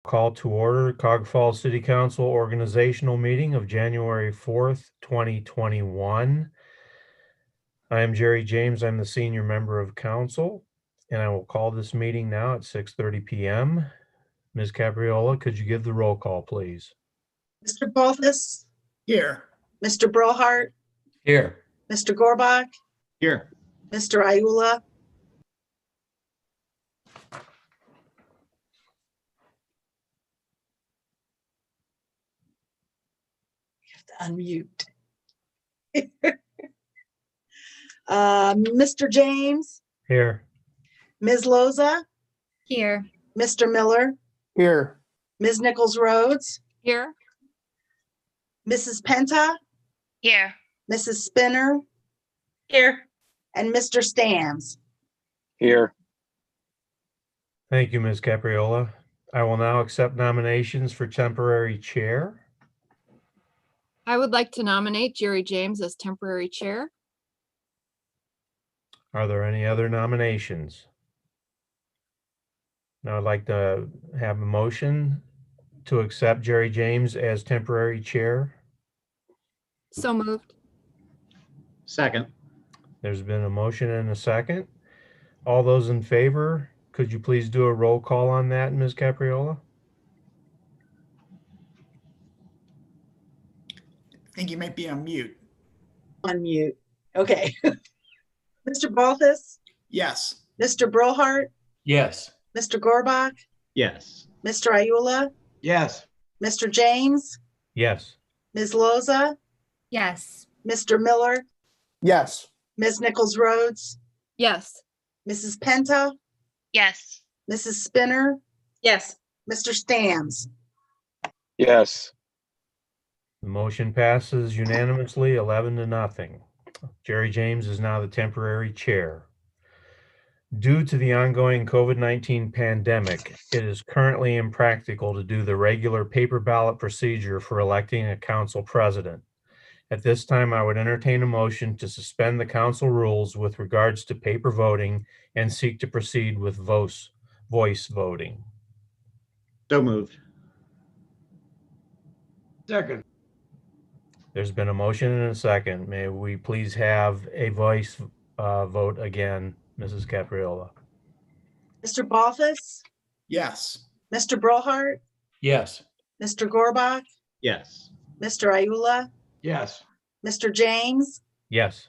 Call to order Cuyahoga Falls City Council organizational meeting of January 4th, 2021. I am Jerry James. I'm the senior member of council, and I will call this meeting now at 6:30 p.m. Ms. Capriola, could you give the roll call, please? Mr. Balthus? Here. Mr. Brillhart? Here. Mr. Gorbach? Here. Mr. Ayula? You have to unmute. Mr. James? Here. Ms. Loza? Here. Mr. Miller? Here. Ms. Nichols Rhodes? Here. Mrs. Penta? Here. Mrs. Spinner? Here. And Mr. Stams? Here. Thank you, Ms. Capriola. I will now accept nominations for temporary chair. I would like to nominate Jerry James as temporary chair. Are there any other nominations? Now I'd like to have a motion to accept Jerry James as temporary chair. So moved. Second. There's been a motion and a second. All those in favor, could you please do a roll call on that, Ms. Capriola? I think you might be on mute. Unmute. Okay. Mr. Balthus? Yes. Mr. Brillhart? Yes. Mr. Gorbach? Yes. Mr. Ayula? Yes. Mr. James? Yes. Ms. Loza? Yes. Mr. Miller? Yes. Ms. Nichols Rhodes? Yes. Mrs. Penta? Yes. Mrs. Spinner? Yes. Mr. Stams? Yes. The motion passes unanimously, 11-0. Jerry James is now the temporary chair. Due to the ongoing COVID-19 pandemic, it is currently impractical to do the regular paper ballot procedure for electing a council president. At this time, I would entertain a motion to suspend the council rules with regards to paper voting and seek to proceed with voice voting. So moved. Second. There's been a motion and a second. May we please have a voice vote again, Mrs. Capriola? Mr. Balthus? Yes. Mr. Brillhart? Yes. Mr. Gorbach? Yes. Mr. Ayula? Yes. Mr. James? Yes.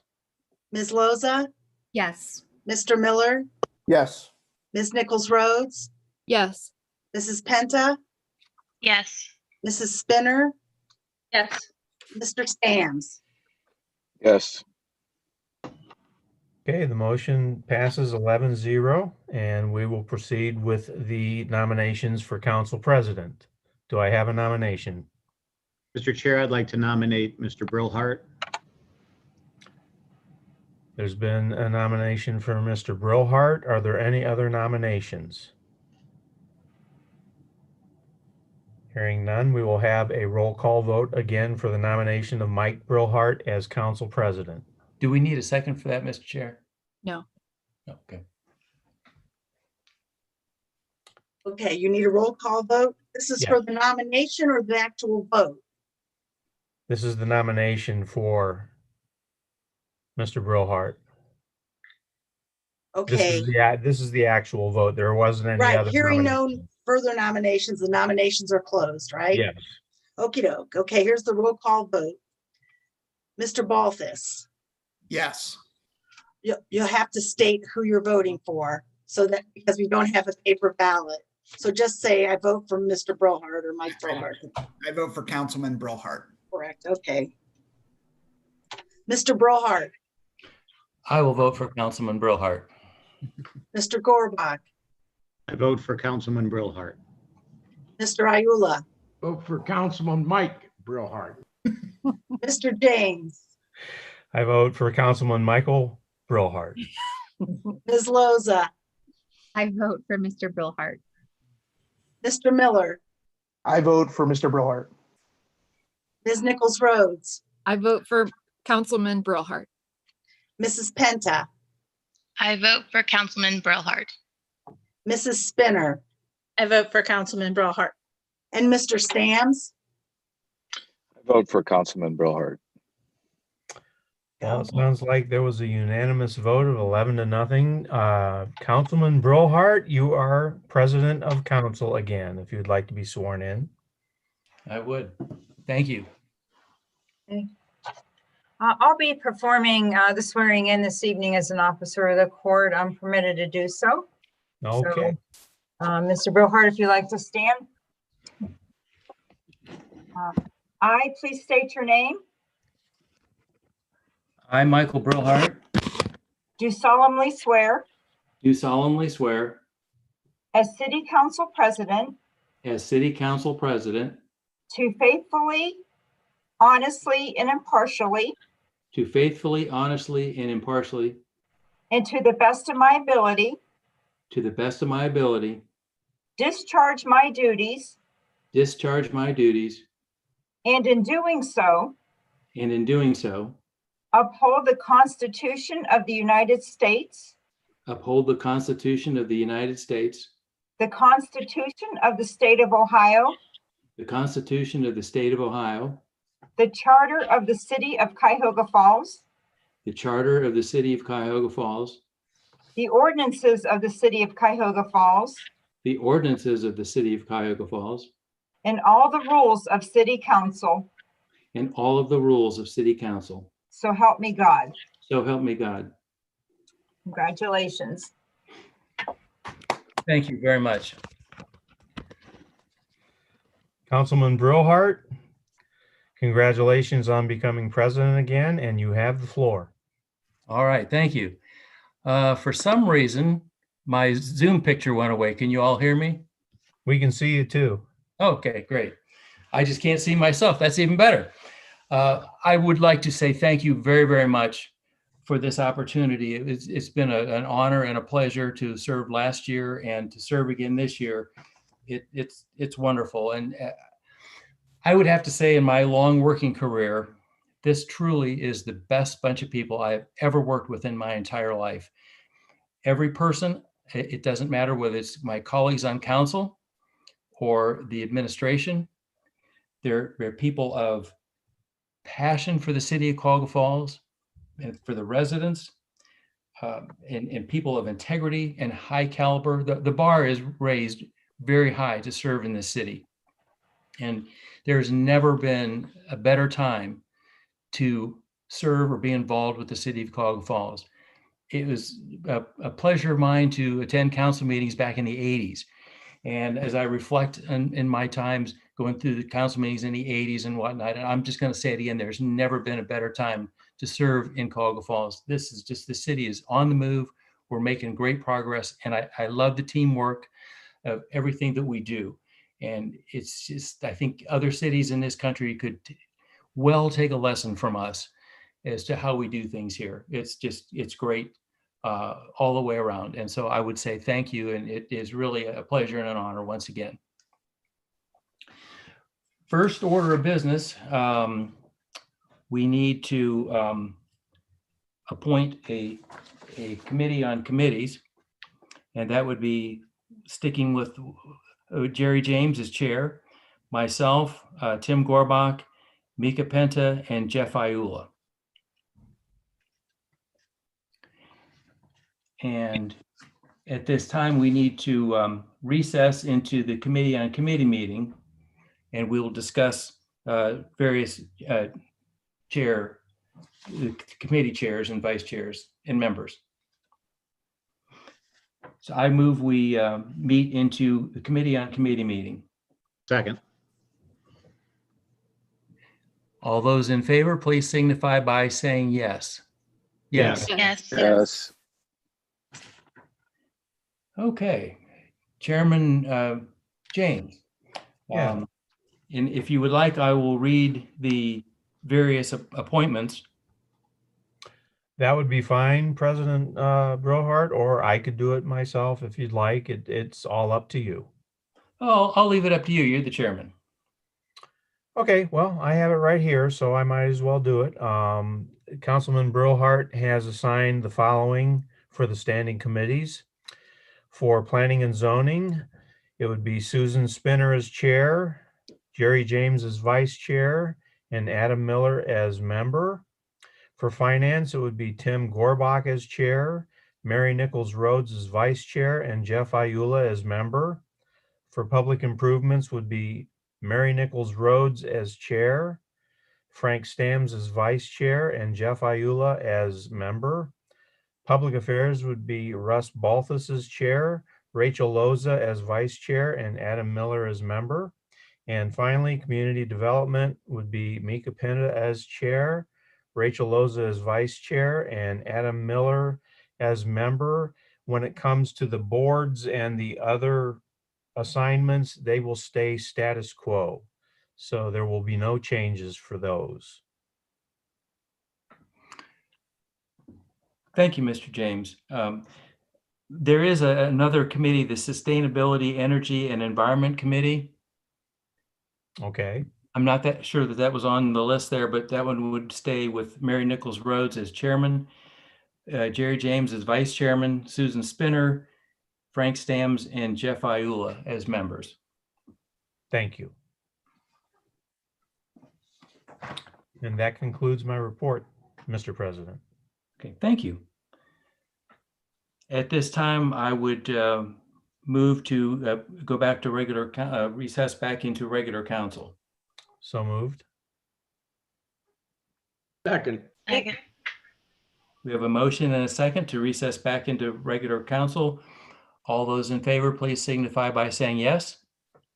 Ms. Loza? Yes. Mr. Miller? Yes. Ms. Nichols Rhodes? Yes. Mrs. Penta? Yes. Mrs. Spinner? Yes. Mr. Stams? Yes. Okay, the motion passes 11-0, and we will proceed with the nominations for council president. Do I have a nomination? Mr. Chair, I'd like to nominate Mr. Brillhart. There's been a nomination for Mr. Brillhart. Are there any other nominations? Hearing none, we will have a roll call vote again for the nomination of Mike Brillhart as council president. Do we need a second for that, Mr. Chair? No. Okay. Okay, you need a roll call vote. This is Yeah. for the nomination or the actual vote? This is the nomination for Mr. Brillhart. Okay, This is the actual vote. There wasn't any right. other Hearing no nomination. further nominations, the nominations are closed, right? Yes. Okey doke. Okay, here's the roll call vote. Mr. Balthus, Yes. you'll have to state who you're voting for so that, because we don't have a paper ballot. So just say, I vote for Mr. Brillhart or Mike Brillhart. I vote for Councilman Brillhart. Correct, okay. Mr. Brillhart, I will vote for Councilman Brillhart. Mr. Gorbach, I vote for Councilman Brillhart. Mr. Ayula, Vote for Councilman Mike Brillhart. Mr. James, I vote for Councilman Michael Brillhart. Ms. Loza, I vote for Mr. Brillhart. Mr. Miller, I vote for Mr. Brillhart. Ms. Nichols Rhodes, I vote for Councilman Brillhart. Mrs. Penta, I vote for Councilman Brillhart. Mrs. Spinner, I vote for Councilman Brillhart. And Mr. Stams? I vote for Councilman Brillhart. Well, it sounds like there was a unanimous vote of 11-0. Councilman Brillhart, you are president of council again, if you'd like to be sworn in. I would. Thank you. I'll be performing the swearing in this evening as an officer of the court. I'm permitted to do so. Okay. Mr. Brillhart, if you'd like to stand. I, please state your name, I, Michael Brillhart, do solemnly swear do solemnly swear as City Council President as City Council President to faithfully, honestly, and impartially, to faithfully, honestly, and impartially, and to the best of my ability, to the best of my ability, discharge my duties, discharge my duties, and in doing so, and in doing so, uphold the Constitution of the United States, uphold the Constitution of the United States, the Constitution of the State of Ohio, the Constitution of the State of Ohio, the Charter of the City of Cuyahoga Falls, the Charter of the City of Cuyahoga Falls, the ordinances of the City of Cuyahoga Falls, the ordinances of the City of Cuyahoga Falls, and all the rules of City Council. and all of the rules of City Council. So help me God. So help me God. Congratulations. Thank you very much. Councilman Brillhart, congratulations on becoming president again, and you have the floor. All right, thank you. For some reason, my Zoom picture went away. Can you all hear me? We can see you too. Okay, great. I just can't see myself. That's even better. I would like to say thank you very, very much for this opportunity. It's been an honor and a pleasure to serve last year and to serve again this year. It's wonderful. And I would have to say in my long working career, this truly is the best bunch of people I've ever worked with in my entire life. Every person, it doesn't matter whether it's my colleagues on council or the administration, they're people of passion for the city of Cuyahoga Falls and for the residents, and people of integrity and high caliber. The bar is raised very high to serve in this city. And there's never been a better time to serve or be involved with the city of Cuyahoga Falls. It was a pleasure of mine to attend council meetings back in the 80s. And as I reflect in my times going through the council meetings in the 80s and whatnot, and I'm just going to say it again, there's never been a better time to serve in Cuyahoga Falls. This is just, the city is on the move. We're making great progress. And I love the teamwork of everything that we do. And it's just, I think other cities in this country could well take a lesson from us as to how we do things here. It's great all the way around. And so I would say thank you. And it is really a pleasure and an honor once again. First order of business, we need to appoint a committee on committees. And that would be sticking with Jerry James as chair, myself, Tim Gorbach, Mika Penta, and Jeff Iula. And at this time, we need to recess into the committee on committee meeting, and we will discuss various committee chairs and vice chairs and members. So I move we meet into the committee on committee meeting. Second. All those in favor, please signify by saying yes. Yes. Yes. Yes. Okay. Chairman James. Yeah. And if you would like, I will read the various appointments. That would be fine, President Brillhart, or I could do it myself if you'd like. It's all up to you. Oh, I'll leave it up to you. You're the chairman. Okay, well, I have it right here, so I might as well do it. Councilman Brillhart has assigned the following for the standing committees. For planning and zoning, it would be Susan Spinner as chair, Jerry James as vice chair, and Adam Miller as member. For finance, it would be Tim Gorbach as chair, Mary Nichols Rhodes as vice chair, and Jeff Ayula as member. For public improvements would be Mary Nichols Rhodes as chair, Frank Stams as vice chair, and Jeff Ayula as member. Public affairs would be Russ Balthus as chair, Rachel Loza as vice chair, and Adam Miller as member. And finally, community development would be Mika Pinda as chair, Rachel Loza as vice chair, and Adam Miller as member. When it comes to the boards and the other assignments, they will stay status quo. So there will be no changes for those. Thank you, Mr. James. There is another committee, the Sustainability, Energy, and Environment Committee. Okay, I'm not that sure that that was on the list there, but that one would stay with Mary Nichols Rhodes as chairman, Jerry James as vice chairman, Susan Spinner, Frank Stams, and Jeff Ayula as members. thank you. And that concludes my report, Mr. President. Okay, thank you. At this time, I would move to go back to recess back into regular council. So moved. Second. Second. We have a motion and a second to recess back into regular council. All those in favor, please signify by saying yes.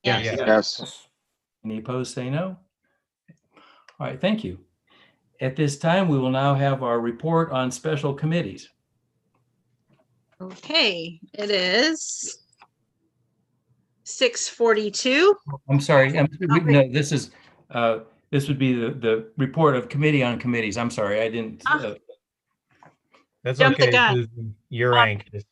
Yes. Yes. Any opposed, say no. All right, thank you. At this time, we will now have our report on special committees. Okay, it is 6:42. I'm sorry, no, this would be the report of committee on committees. I'm sorry, I didn't. That's Jump the okay, gun. Susan. You're anxious.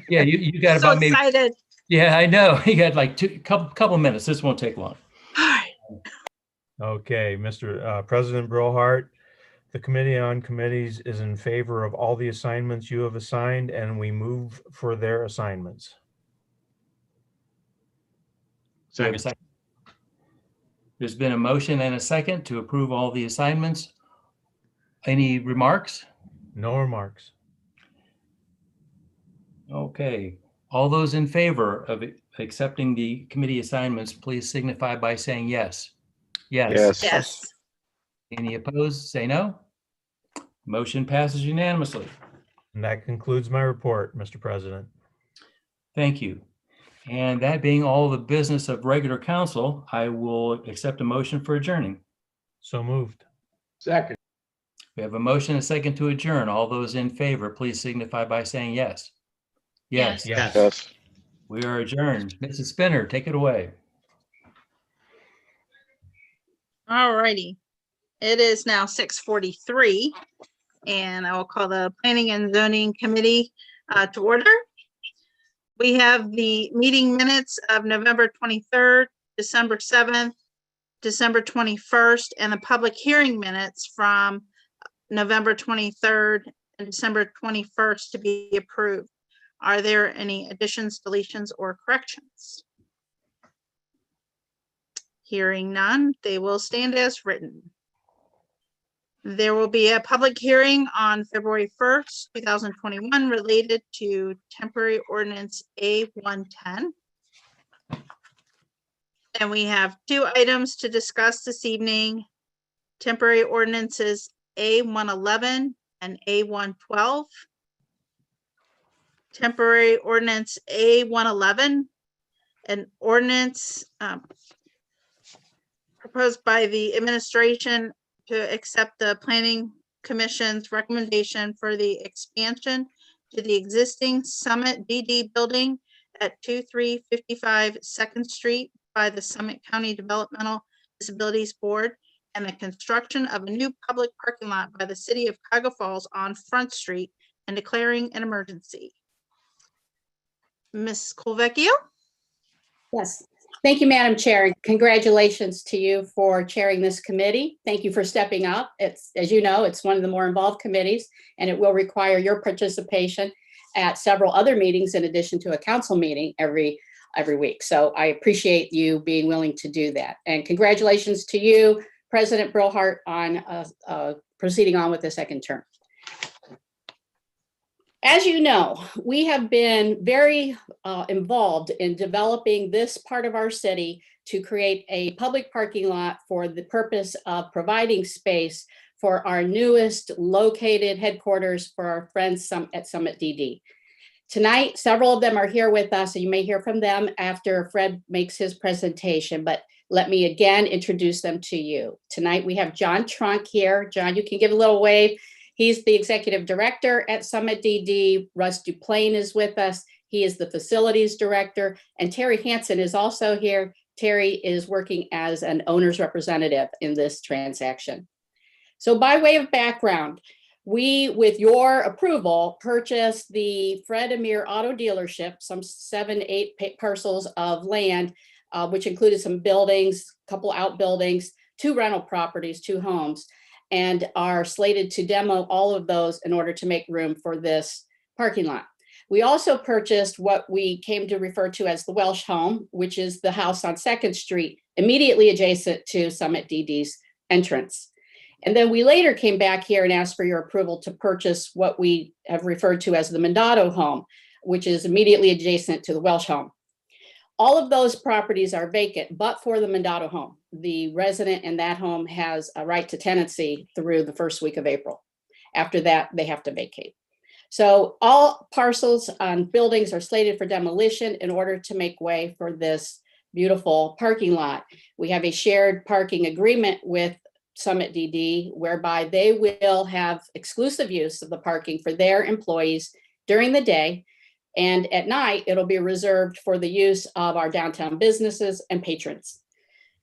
Yeah, you got So about maybe. excited. Yeah, I know. You got like couple minutes. This won't take long. All right. Okay, Mr. President Brillhart, the Committee on Committees is in favor of all the assignments you have assigned, and we move for their assignments. Do we have a second? There's been a motion and a second to approve all the assignments. Any remarks? No remarks. Okay. All those in favor of accepting the committee assignments, please signify by saying yes. Yes. Yes. Any opposed, say no. Motion passes unanimously. And that concludes my report, Mr. President. Thank you. And that being all the business of regular council, I will accept a motion for adjourning. So moved. Second. We have a motion and a second to adjourn. All those in favor, please signify by saying yes. Yes. Yes. Yes. We are adjourned. Mrs. Spinner, take it away. All righty. It is now 6:43, and I will call the Planning and Zoning Committee to order. We have the meeting minutes of November 23rd, December 7th, December 21st, and the public hearing minutes from November 23rd and December 21st to be approved. Are there any additions, deletions, or corrections? Hearing none, they will stand as written. There will be a public hearing on February 1st, 2021 related to temporary ordinance A110. And we have two items to discuss this evening. Temporary ordinances A111 and A112. Temporary ordinance A111, an ordinance proposed by the administration to accept the Planning Commission's recommendation for the expansion to the existing Summit BD building at 2355 2nd Street by the Summit County Developmental Disabilities Board and the construction of a new public parking lot by the city of Cuyahoga Falls on Front Street and declaring an emergency. Ms. Colvecchio? Yes, thank you, Madam Chair. Congratulations to you for chairing this committee. Thank you for stepping up. It's, as you know, it's one of the more involved committees, and it will require your participation at several other meetings in addition to a council meeting every every week. So I appreciate you being willing to do that. And congratulations to you, President Brillhart, on proceeding on with the second term. As you know, we have been very involved in developing this part of our city to create a public parking lot for the purpose of providing space for our newest located headquarters for our friends at Summit DD. Tonight, several of them are here with us, and you may hear from them after Fred makes his presentation, but let me again introduce them to you. Tonight, we have John Trunk here. John, you can give a little wave. He's the executive director at Summit DD. Russ Duplain is with us. He is the facilities director. And Terry Hansen is also here. Terry is working as an owner's representative in this transaction. So by way of background, we, with your approval, purchased the Fred Amir Auto Dealership, some 7-8 parcels of land, which included some buildings, a couple outbuildings, 2 rental properties, 2 homes, and are slated to demo all of those in order to make room for this parking lot. We also purchased what we came to refer to as the Welsh home, which is the house on 2nd Street, immediately adjacent to Summit DD's entrance. And then we later came back here and asked for your approval to purchase what we have referred to as the Mandato home, which is immediately adjacent to the Welsh home. All of those properties are vacant, but for the Mandato home. The resident in that home has a right to tenancy through the first week of April. After that, they have to vacate. So all parcels on buildings are slated for demolition in order to make way for this beautiful parking lot. We have a shared parking agreement with Summit DD, whereby they will have exclusive use of the parking for their employees during the day. And at night, it'll be reserved for the use of our downtown businesses and patrons.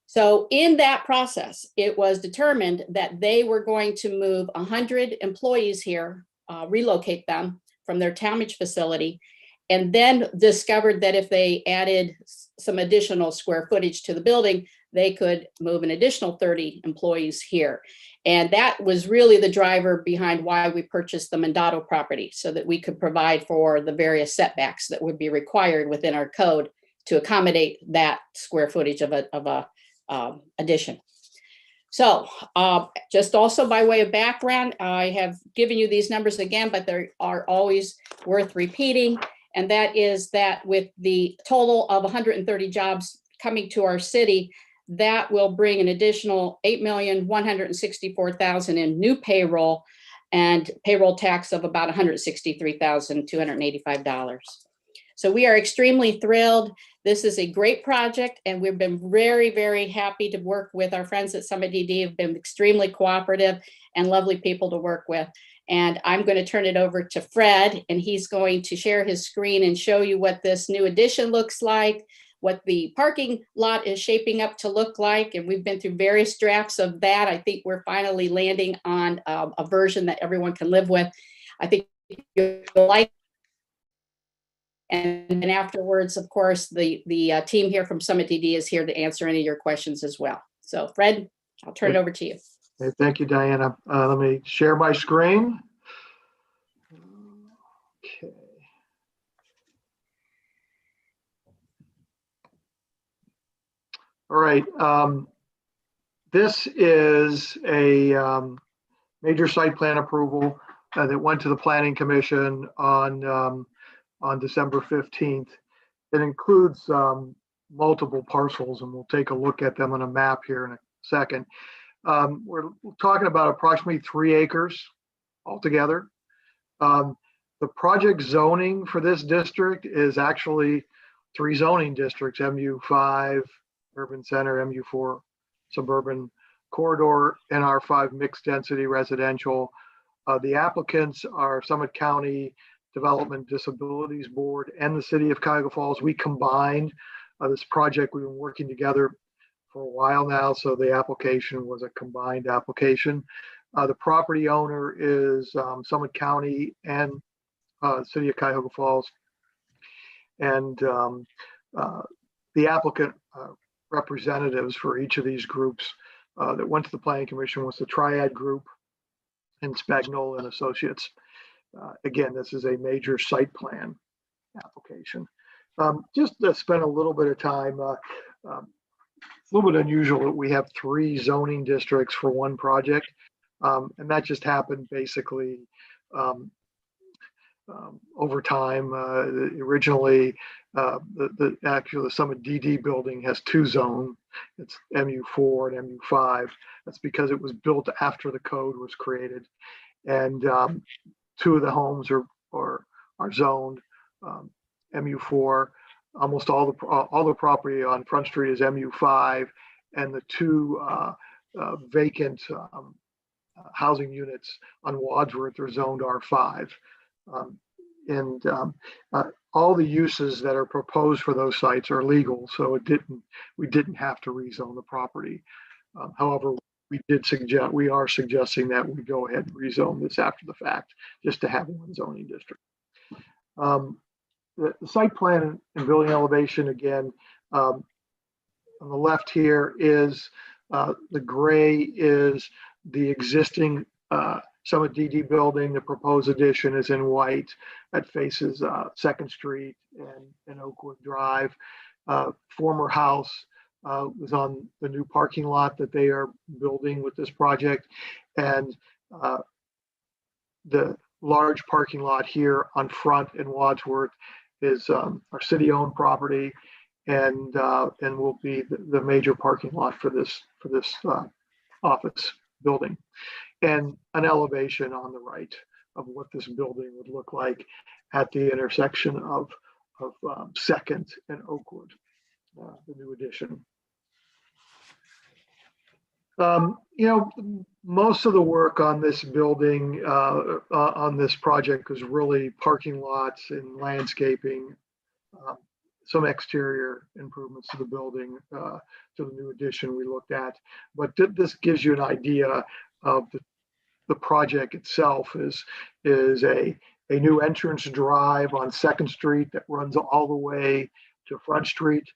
So in that process, it was determined that they were going to move 100 employees here, relocate them from their Talmadge facility, and then discovered that if they added some additional square footage to the building, they could move an additional 30 employees here. And that was really the driver behind why we purchased the Mandato property, so that we could provide for the various setbacks that would be required within our code to accommodate that square footage of a addition. So just also by way of background, I have given you these numbers again, but they are always worth repeating. And that is that with the total of 130 jobs coming to our city, that will bring an additional $8,164,000 in new payroll and payroll tax of about $163,285. So we are extremely thrilled. This is a great project, and we've been very, very happy to work with our friends at Summit DD. Have been extremely cooperative and lovely people to work with. And I'm going to turn it over to Fred, and he's going to share his screen and show you what this new addition looks like, what the parking lot is shaping up to look like. And we've been through various drafts of that. I think we're finally landing on a version that everyone can live with. I think you'll like. And then afterwards, of course, the team here from Summit DD is here to answer any of your questions as well. So Fred, I'll turn it over to you. Okay, thank you, Diana. Let me share my screen. Okay. All right. This is a major site plan approval that went to the Planning Commission on December 15th. It includes multiple parcels, and we'll take a look at them on a map here in a second. We're talking about approximately 3 acres altogether. The project zoning for this district is actually 3 zoning districts: MU5, Urban Center, MU4, Suburban Corridor, and R5 Mixed Density Residential. The applicants are Summit County Development Disabilities Board and the City of Cuyahoga Falls. We combined this project. We've been working together for a while now, so the application was a combined application. The property owner is Summit County and City of Cuyahoga Falls. And the applicant representatives for each of these groups that went to the Planning Commission was the Triad Group and Spagnola and Associates. Again, this is a major site plan application. Just to spend a little bit of time, it's a little bit unusual that we have 3 zoning districts for one project. And that just happened basically over time. Originally, actually the Summit DD building has 2 zones. It's MU4 and MU5. That's because it was built after the code was created. And 2 of the homes are zoned MU4. Almost all the property on Front Street is MU5, and the 2 vacant housing units on Wadsworth are zoned R5. All the uses that are proposed for those sites are legal, so we didn't have to rezone the property. However, we are suggesting that we go ahead and rezone this after the fact, just to have one zoning district. The site plan and building elevation, again, on the left here is the gray is the existing Summit DD building. The proposed addition is in white that faces 2nd Street and Oakwood Drive. Former house was on the new parking lot that they are building with this project. And the large parking lot here on Front in Wadsworth is our city-owned property, and will be the major parking lot for this office building, and an elevation on the right of what this building would look like at the intersection of 2nd and Oakwood, the new addition. Most of the work on this building, on this project, was really parking lots and landscaping, some exterior improvements to the building, to the new addition we looked at. But this gives you an idea of the project itself. Is a new entrance drive on 2nd Street that runs all the way to Front Street.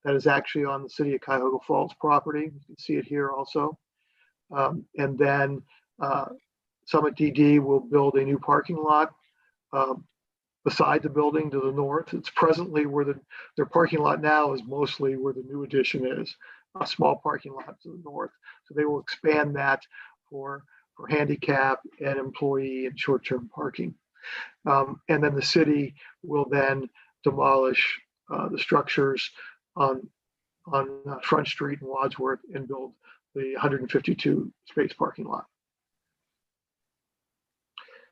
That is actually on the City of Cuyahoga Falls property. You can see it here also. And then Summit DD will build a new parking lot beside the building to the north. It's presently where their parking lot now is mostly where the new addition is, a small parking lot to the north. So they will expand that for handicap and employee and short-term parking. And then the city will then demolish the structures on Front Street in Wadsworth and build the 152 space parking lot.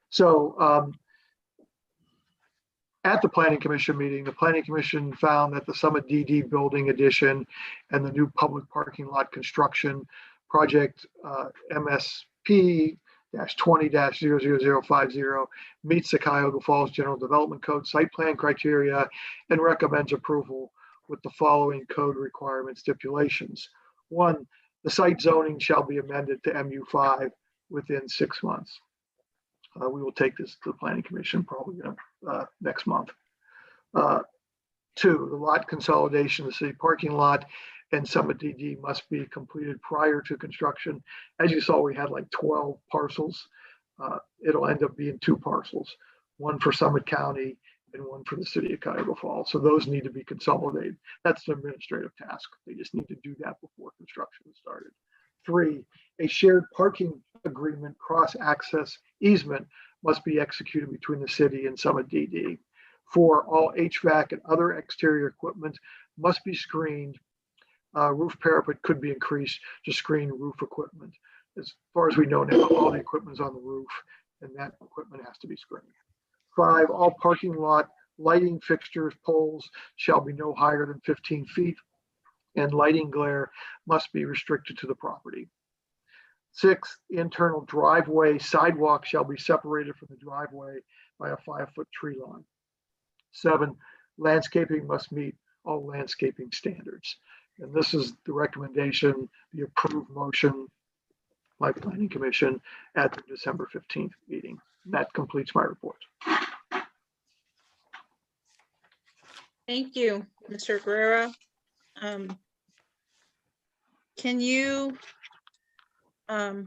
So at the Planning Commission meeting, the Planning Commission found that the Summit DD building addition and the new public parking lot construction project MSP 20-00050 meets the Cuyahoga Falls General Development Code site plan criteria and recommends approval with the following code requirement stipulations. 1, the site zoning shall be amended to MU5 within 6 months. We will take this to the Planning Commission probably next month. 2, the lot consolidation of the city parking lot and Summit DD must be completed prior to construction. As you saw, we had like 12 parcels. It'll end up being 2 parcels, one for Summit County and one for the City of Cuyahoga Falls. So those need to be consolidated. That's an administrative task. They just need to do that before construction is started. 3, a shared parking agreement cross-access easement must be executed between the city and Summit DD. 4, all HVAC and other exterior equipment must be screened. Roof parapet could be increased to screen roof equipment. As far as we know now, all the equipment is on the roof, and that equipment has to be screened. 5, all parking lot lighting fixtures, poles shall be no higher than 15 feet, and lighting glare must be restricted to the property. 6, internal driveway sidewalk shall be separated from the driveway by a 5-foot tree line. 7, landscaping must meet all landscaping standards. And this is the recommendation, the approved motion by Planning Commission at the December 15th meeting. That completes my report. Thank you, Mr. Guerrero. Can you, well,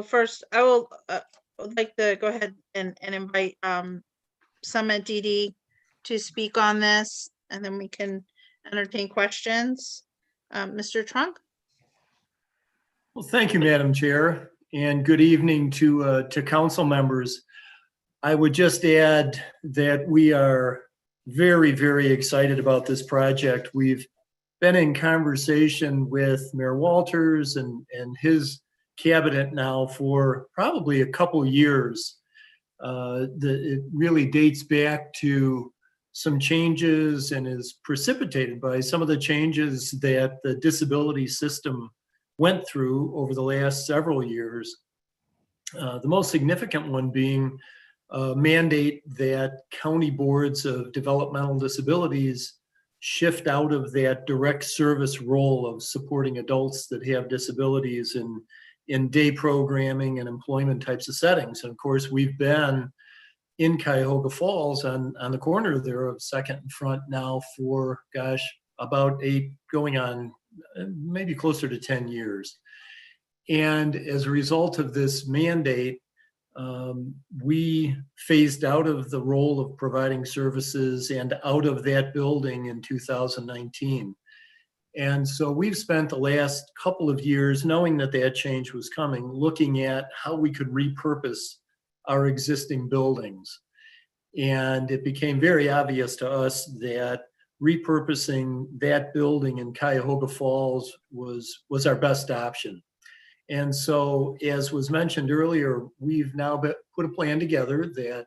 first, I would like to go ahead and invite Summit DD to speak on this, and then we can entertain questions. Mr. Trunk? Well, thank you, Madam Chair, and good evening to council members. I would just add that we are very, very excited about this project. We've been in conversation with Mayor Walters and his cabinet now for probably a couple years. It really dates back to some changes and is precipitated by some of the changes that the disability system went through over the last several years. The most significant one being a mandate that county boards of developmental disabilities shift out of that direct service role of supporting adults that have disabilities in day programming and employment types of settings. And of course, we've been in Cuyahoga Falls on the corner there of Second and Front now for, gosh, about going on maybe closer to 10 years. And as a result of this mandate, we phased out of the role of providing services and out of that building in 2019. And so we've spent the last couple of years, knowing that that change was coming, looking at how we could repurpose our existing buildings. And it became very obvious to us that repurposing that building in Cuyahoga Falls was our best option. And so, as was mentioned earlier, we've now put a plan together that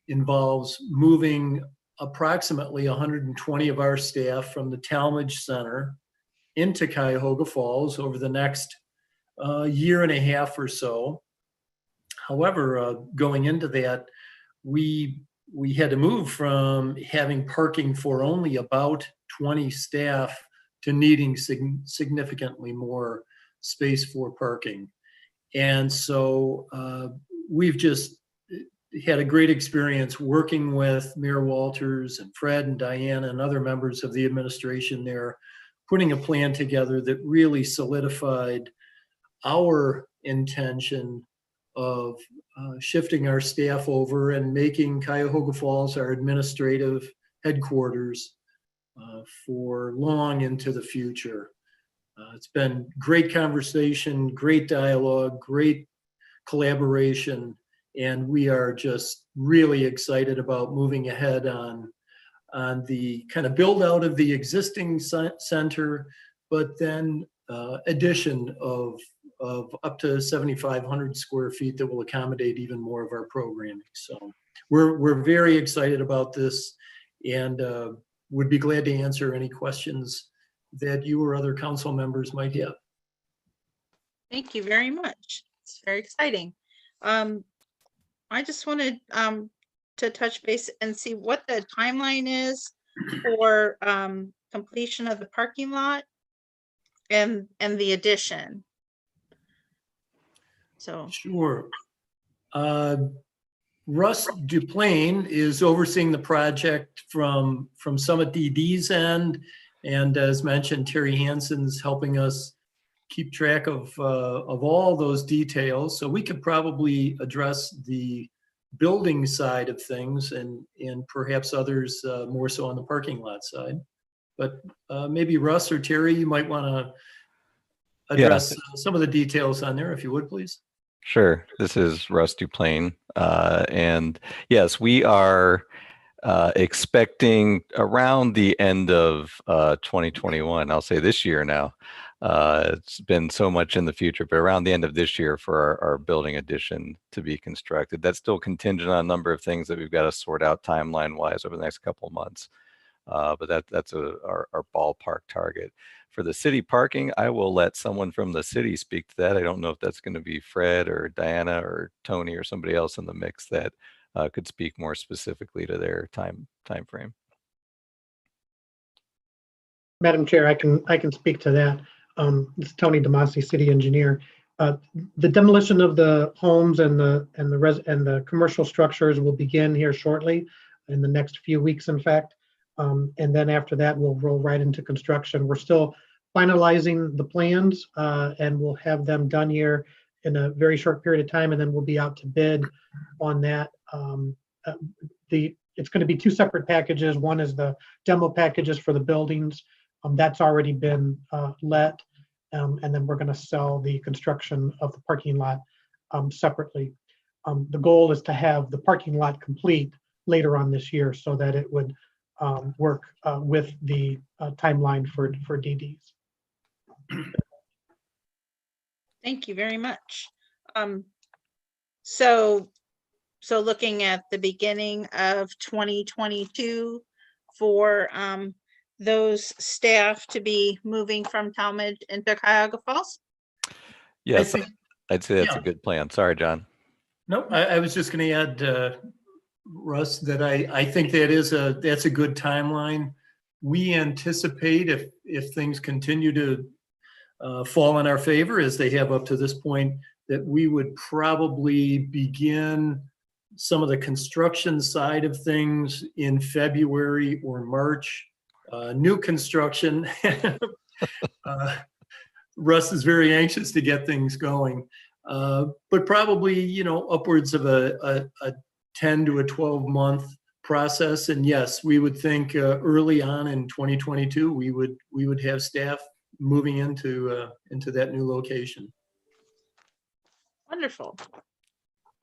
involves moving approximately 120 of our staff from the Talmadge Center into Cuyahoga Falls over the next year and a half or so. However, going into that, we had to move from having parking for only about 20 staff to needing significantly more space for parking. And so we've just had a great experience working with Mayor Walters and Fred and Diana and other members of the administration there, putting a plan together that really solidified our intention of shifting our staff over and making Cuyahoga Falls our administrative headquarters for long into the future. It's been great conversation, great dialogue, great collaboration, and we are just really excited about moving ahead on the kind of build out of the existing center, but then addition of up to 7,500 square feet that will accommodate even more of our programming. So we're very excited about this, and would be glad to answer any questions that you or other council members might have. Thank you very much. It's very exciting. I just wanted to touch base and see what the timeline is for completion of the parking lot and the addition. So sure. Russ Duplain is overseeing the project from Summit DD's end, and as mentioned, Terry Hansen's helping us keep track of all those details. So we could probably address the building side of things and perhaps others more so on the parking lot side. But maybe Russ or Terry, you might want to address some of the details on there, if you would, please. Sure. This is Russ Duplain. And yes, we are expecting around the end of 2021, I'll say this year now. It's been so much in the future, but around the end of this year for our building addition to be constructed. That's still contingent on a number of things that we've got to sort out timeline-wise over the next couple of months. But that's our ballpark target. For the city parking, I will let someone from the city speak to that. I don't know if that's going to be Fred or Diana or Tony or somebody else in the mix that could speak more specifically to their time frame. Madam Chair, I can speak to that. This is Tony DeMasi, city engineer. The demolition of the homes and the commercial structures will begin here shortly, in the next few weeks, in fact. And then after that, we'll roll right into construction. We're still finalizing the plans, and we'll have them done here in a very short period of time, and then we'll be out to bid on that. The it's going to be two separate packages. One is the demo packages for the buildings. That's already been let. And then we're going to sell the construction of the parking lot separately. The goal is to have the parking lot complete later on this year so that it would work with the timeline for DDs. Thank you very much. So looking at the beginning of 2022 for those staff to be moving from Talmadge into Cuyahoga Falls? Yes, think- I'd say that's yeah. a good plan. Sorry, John. No, I was just going to add, Russ, that I think that's a good timeline. We anticipate if things continue to fall in our favor as they have up to this point, that we would probably begin some of the construction side of things in February or March. New construction. Russ is very anxious to get things going, but probably, upwards of a 10 to a 12-month process. And yes, we would think early on in 2022, we would have staff moving into that new location. Wonderful.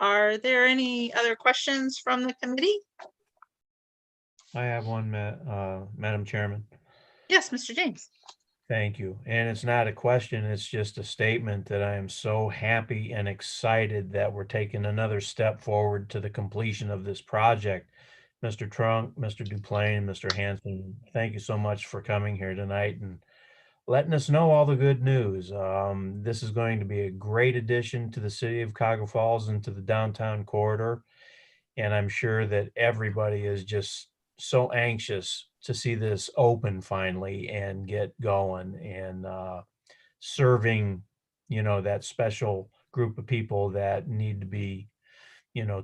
Are there any other questions from the committee? I have one, Madam Chairman. Yes, Mr. James. Thank you. And it's not a question, it's just a statement that I am so happy and excited that we're taking another step forward to the completion of this project. Mr. Trunk, Mr. Duplain, Mr. Hanson, thank you so much for coming here tonight and letting us know all the good news. This is going to be a great addition to the city of Cuyahoga Falls and to the downtown corridor. And I'm sure that everybody is just so anxious to see this open finally and get going and serving, that special group of people that need to be,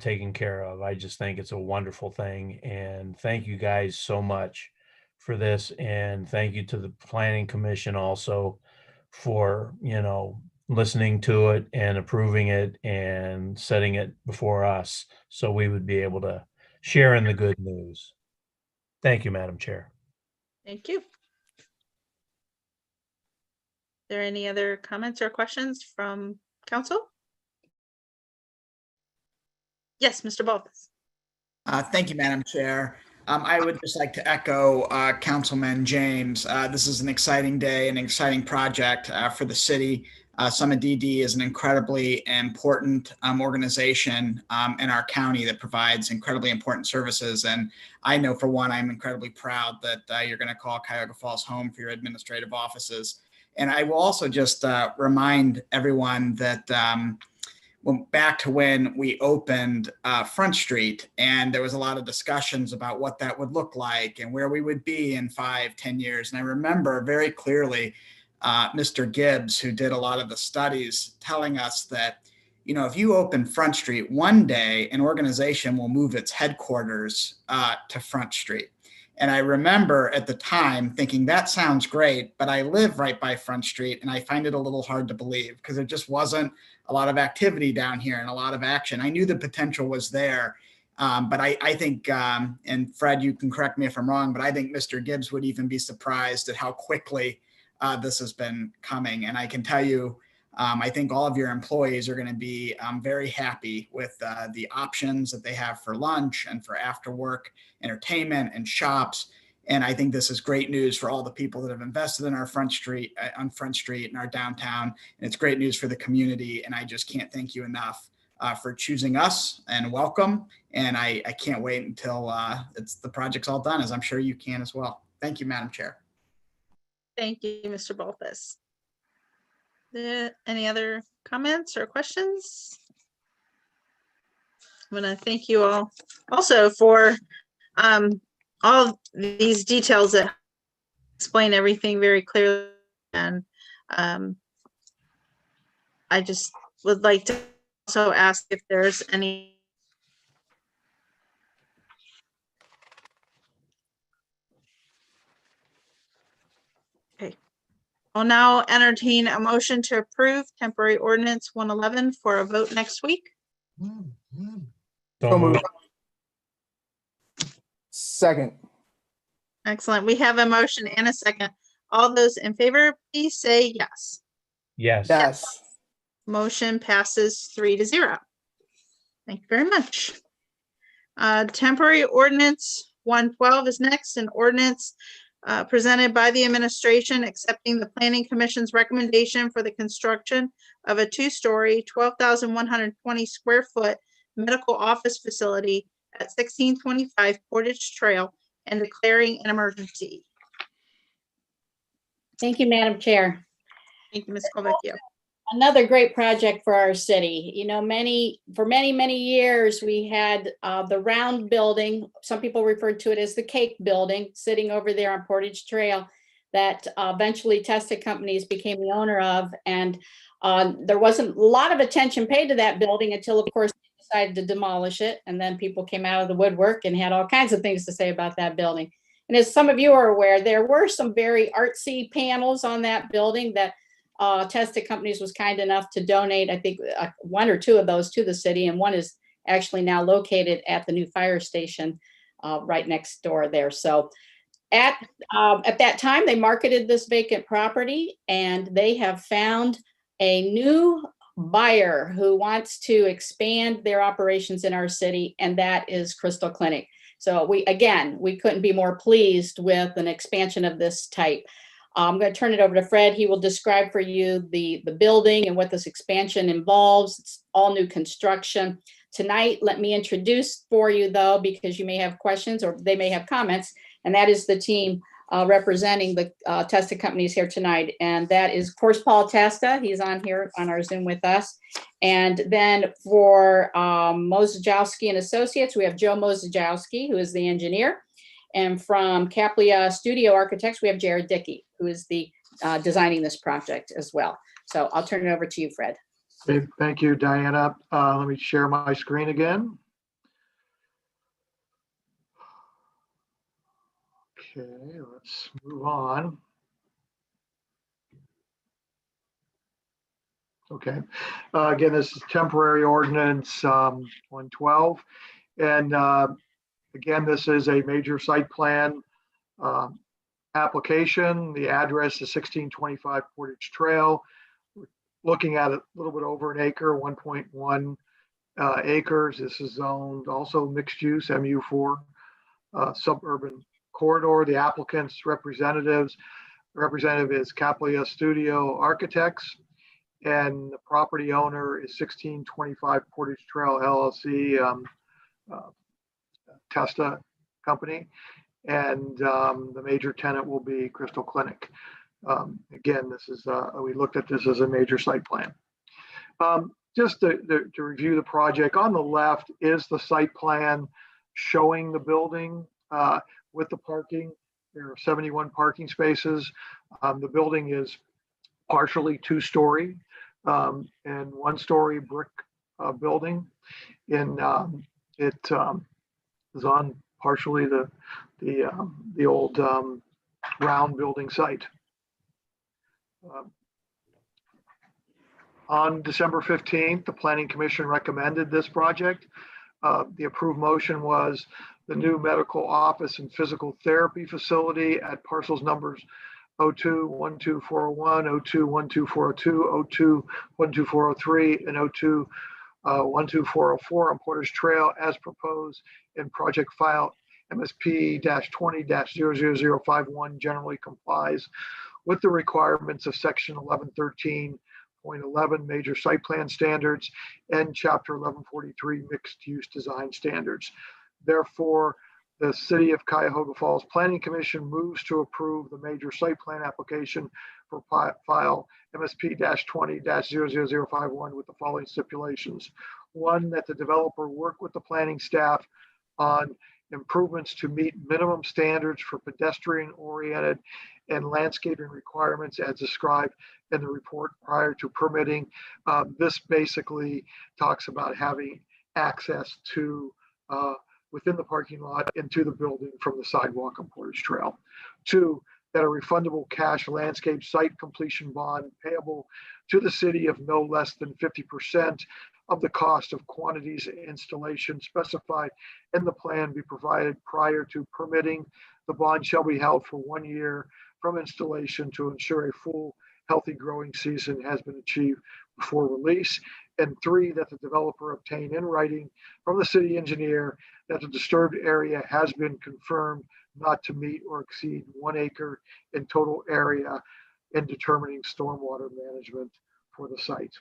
taken care of. I just think it's a wonderful thing. And thank you guys so much for this. And thank you to the Planning Commission also for, listening to it and approving it and setting it before us so we would be able to share in the good news. Thank you, Madam Chair. Thank you. Are there any other comments or questions from council? Yes, Mr. Baltus. Thank you, Madam Chair. I would just like to echo Councilman James. This is an exciting day, an exciting project for the city. Summit DD is an incredibly important organization in our county that provides incredibly important services. And I know for one, I'm incredibly proud that you're going to call Cuyahoga Falls home for your administrative offices. And I will also just remind everyone that back to when we opened Front Street, and there was a lot of discussions about what that would look like and where we would be in 5-10 years. And I remember very clearly Mr. Gibbs, who did a lot of the studies, telling us that, if you open Front Street, one day an organization will move its headquarters to Front Street. And I remember at the time thinking that sounds great, but I live right by Front Street and I find it a little hard to believe because there just wasn't a lot of activity down here and a lot of action. I knew the potential was there, but I think, and Fred, you can correct me if I'm wrong, but I think Mr. Gibbs would even be surprised at how quickly this has been coming. And I can tell you, I think all of your employees are going to be very happy with the options that they have for lunch and for after work entertainment and shops. And I think this is great news for all the people that have invested in our Front Street, on Front Street and our downtown. And it's great news for the community. And I just can't thank you enough for choosing us and welcome. And I can't wait until the project's all done, as I'm sure you can as well. Thank you, Madam Chair. Thank you, Mr. Baltus. Any other comments or questions? I'm going to thank you all also for all these details that explain everything very clearly. And I just would like to also ask if there's any I'll now entertain a motion to approve temporary ordinance 111 for a vote next week. So moved. Second. Excellent. We have a motion and a second. All those in favor, please say yes. Yes. Yes. Motion passes 3-0. Thank you very much. Temporary ordinance 112 is next, an ordinance presented by the administration accepting the Planning Commission's recommendation for the construction of a 2-story, 12,120 square foot medical office facility at 1625 Portage Trail and declaring an emergency. Thank you, Madam Chair. Thank you, Ms. Kovicki. Another great project for our city. You know, for many years, we had the round building. Some people referred to it as the cake building, sitting over there on Portage Trail that eventually Testa Companies became the owner of. And there wasn't a lot of attention paid to that building until, of course, they decided to demolish it. And then people came out of the woodwork and had all kinds of things to say about that building. And as some of you are aware, there were some very artsy panels on that building that Testa Companies was kind enough to donate, I think, 1 or 2 of those to the city, and one is actually now located at the new fire station right next door there. So at that time, they marketed this vacant property, and they have found a new buyer who wants to expand their operations in our city, and that is Crystal Clinic. So we couldn't be more pleased with an expansion of this type. I'm going to turn it over to Fred. He will describe for you the building and what this expansion involves. It's all new construction. Tonight, let me introduce for you, though, because you may have questions or they may have comments, and that is the team representing the Testa Companies here tonight. And that is, of course, Paul Testa. He's on here on our Zoom with us. And then for Mozajowski and Associates, we have Joe Mozajowski, who is the engineer. And from Caplia Studio Architects, we have Jared Dickey, who is the designing this project as well. So I'll turn it over to you, Fred. Okay, thank you, Diana. Let me share my screen again. Okay, let's move on. Okay, again, this is temporary ordinance 112. And again, this is a major site plan application. The address is 1625 Portage Trail. We're looking at a little bit over an acre, 1.1 acres. This is zoned also mixed use, MU4, suburban corridor. The applicant's representative is Caplia Studio Architects, and the property owner is 1625 Portage Trail LLC, Testa Company, and the major tenant will be Crystal Clinic. Again, this is we looked at this as a major site plan. Just to review the project, on the left is the site plan showing the building with the parking. There are 71 parking spaces. The building is partially 2-story and 1-story brick building. And it is on partially the old round building site. On December 15th, the Planning Commission recommended this project. The approved motion was the new medical office and physical therapy facility at parcels numbers 02-12401, 02-12402, 02-12403, and 02-12404 on Portage Trail as proposed in project file MSP-20-00051 generally complies with the requirements of section 1113.11 major site plan standards and chapter 1143 mixed use design standards. Therefore, the City of Cuyahoga Falls Planning Commission moves to approve the major site plan application for file MSP-20-00051 with the following stipulations. 1, that the developer work with the planning staff on improvements to meet minimum standards for pedestrian-oriented and landscaping requirements as described in the report prior to permitting. This basically talks about having access to within the parking lot into the building from the sidewalk on Portage Trail. 2, that a refundable cash landscape site completion bond payable to the city of no less than 50% of the cost of quantities and installation specified in the plan be provided prior to permitting. The bond shall be held for 1 year from installation to ensure a full healthy growing season has been achieved before release. And 3, that the developer obtain in writing from the city engineer that the disturbed area has been confirmed not to meet or exceed 1 acre in total area in determining stormwater management for the site.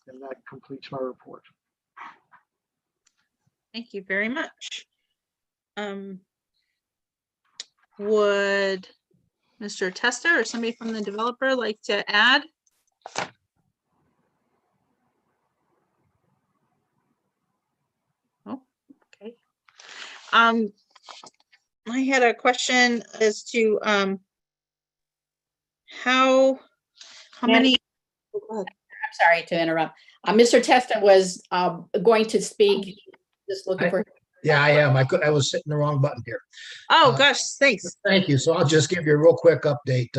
And that completes my report. Thank you very much. Would Mr. Testa or somebody from the developer like to add? Oh, okay. I had a question as to how many. I'm sorry to interrupt. Mr. Testa was going to speak. Just looking for. Yeah, I am. I was hitting the wrong button here. Oh, gosh, thanks. Thank you. So I'll just give you a real quick update.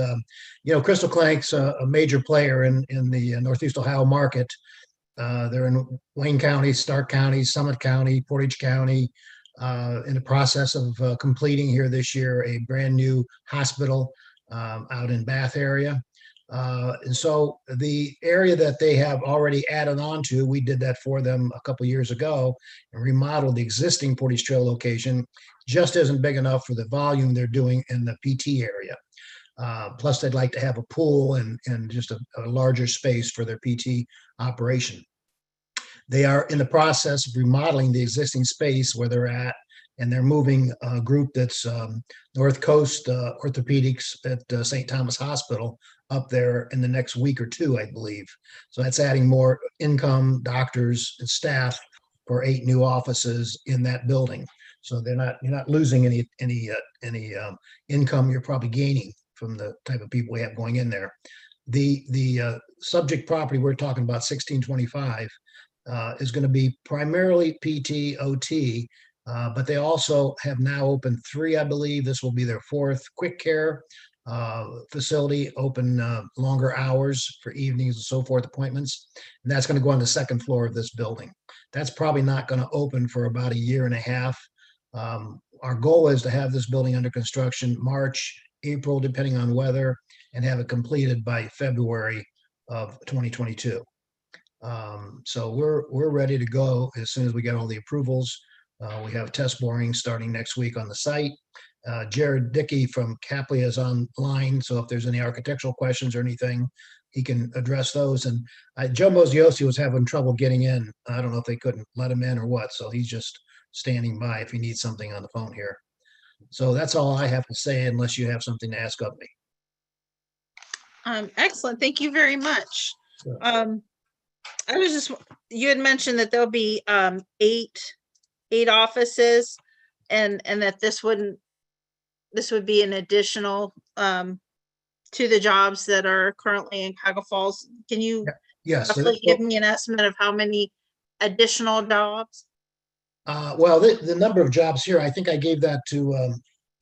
Crystal Clank's a major player in the Northeast Ohio market. They're in Wayne County, Stark County, Summit County, Portage County, in the process of completing here this year a brand new hospital out in Bath area. And so the area that they have already added on to, we did that for them a couple years ago and remodeled the existing Portage Trail location, just isn't big enough for the volume they're doing in the PT area. Plus, they'd like to have a pool and just a larger space for their PT operation. They are in the process of remodeling the existing space where they're at, and they're moving a group that's North Coast Orthopedics at St. Thomas Hospital up there in the next week or 2, I believe. So that's adding more income, doctors, and staff for 8 new offices in that building. So you're not losing any income. You're probably gaining from the type of people we have going in there. The subject property we're talking about, 1625, is going to be primarily PT, OT, but they also have now opened 3, I believe. This will be their 4th quick care facility, open longer hours for evenings and so forth appointments. And that's going to go on the 2nd floor of this building. That's probably not going to open for about 1.5 years. Our goal is to have this building under construction March, April, depending on weather, and have it completed by February of 2022. So we're ready to go as soon as we get all the approvals. We have test boring starting next week on the site. Jared Dickey from Capley is online, so if there's any architectural questions or anything, he can address those. And Joe Moziosi was having trouble getting in. I don't know if they couldn't let him in or what, so he's just standing by if he needs something on the phone here. So that's all I have to say, unless you have something to ask of me. Excellent. Thank you very much. Sure. You had mentioned that there'll be 8 offices, and that this would be an additional to the jobs that are currently in Cuyahoga Falls. Can you roughly give me an estimate of how many additional jobs? Well, the number of jobs here, I think I gave that to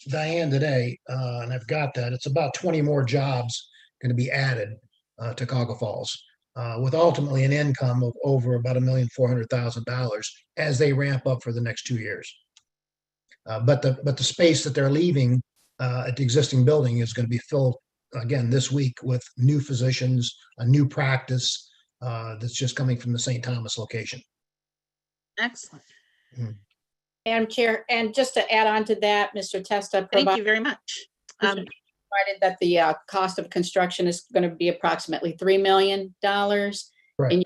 Diane today, and I've got that. It's about 20 more jobs going to be added to Cuyahoga Falls, with ultimately an income of over about $1,400,000 as they ramp up for the next 2 years. But the space that they're leaving at the existing building is going to be filled again this week with new physicians, a new practice that's just coming from the St. Thomas location. Excellent. Madam Chair, and just to add on to that, Mr. Testa. Thank you very much. Provided that the cost of construction is going to be approximately $3 million. Right. And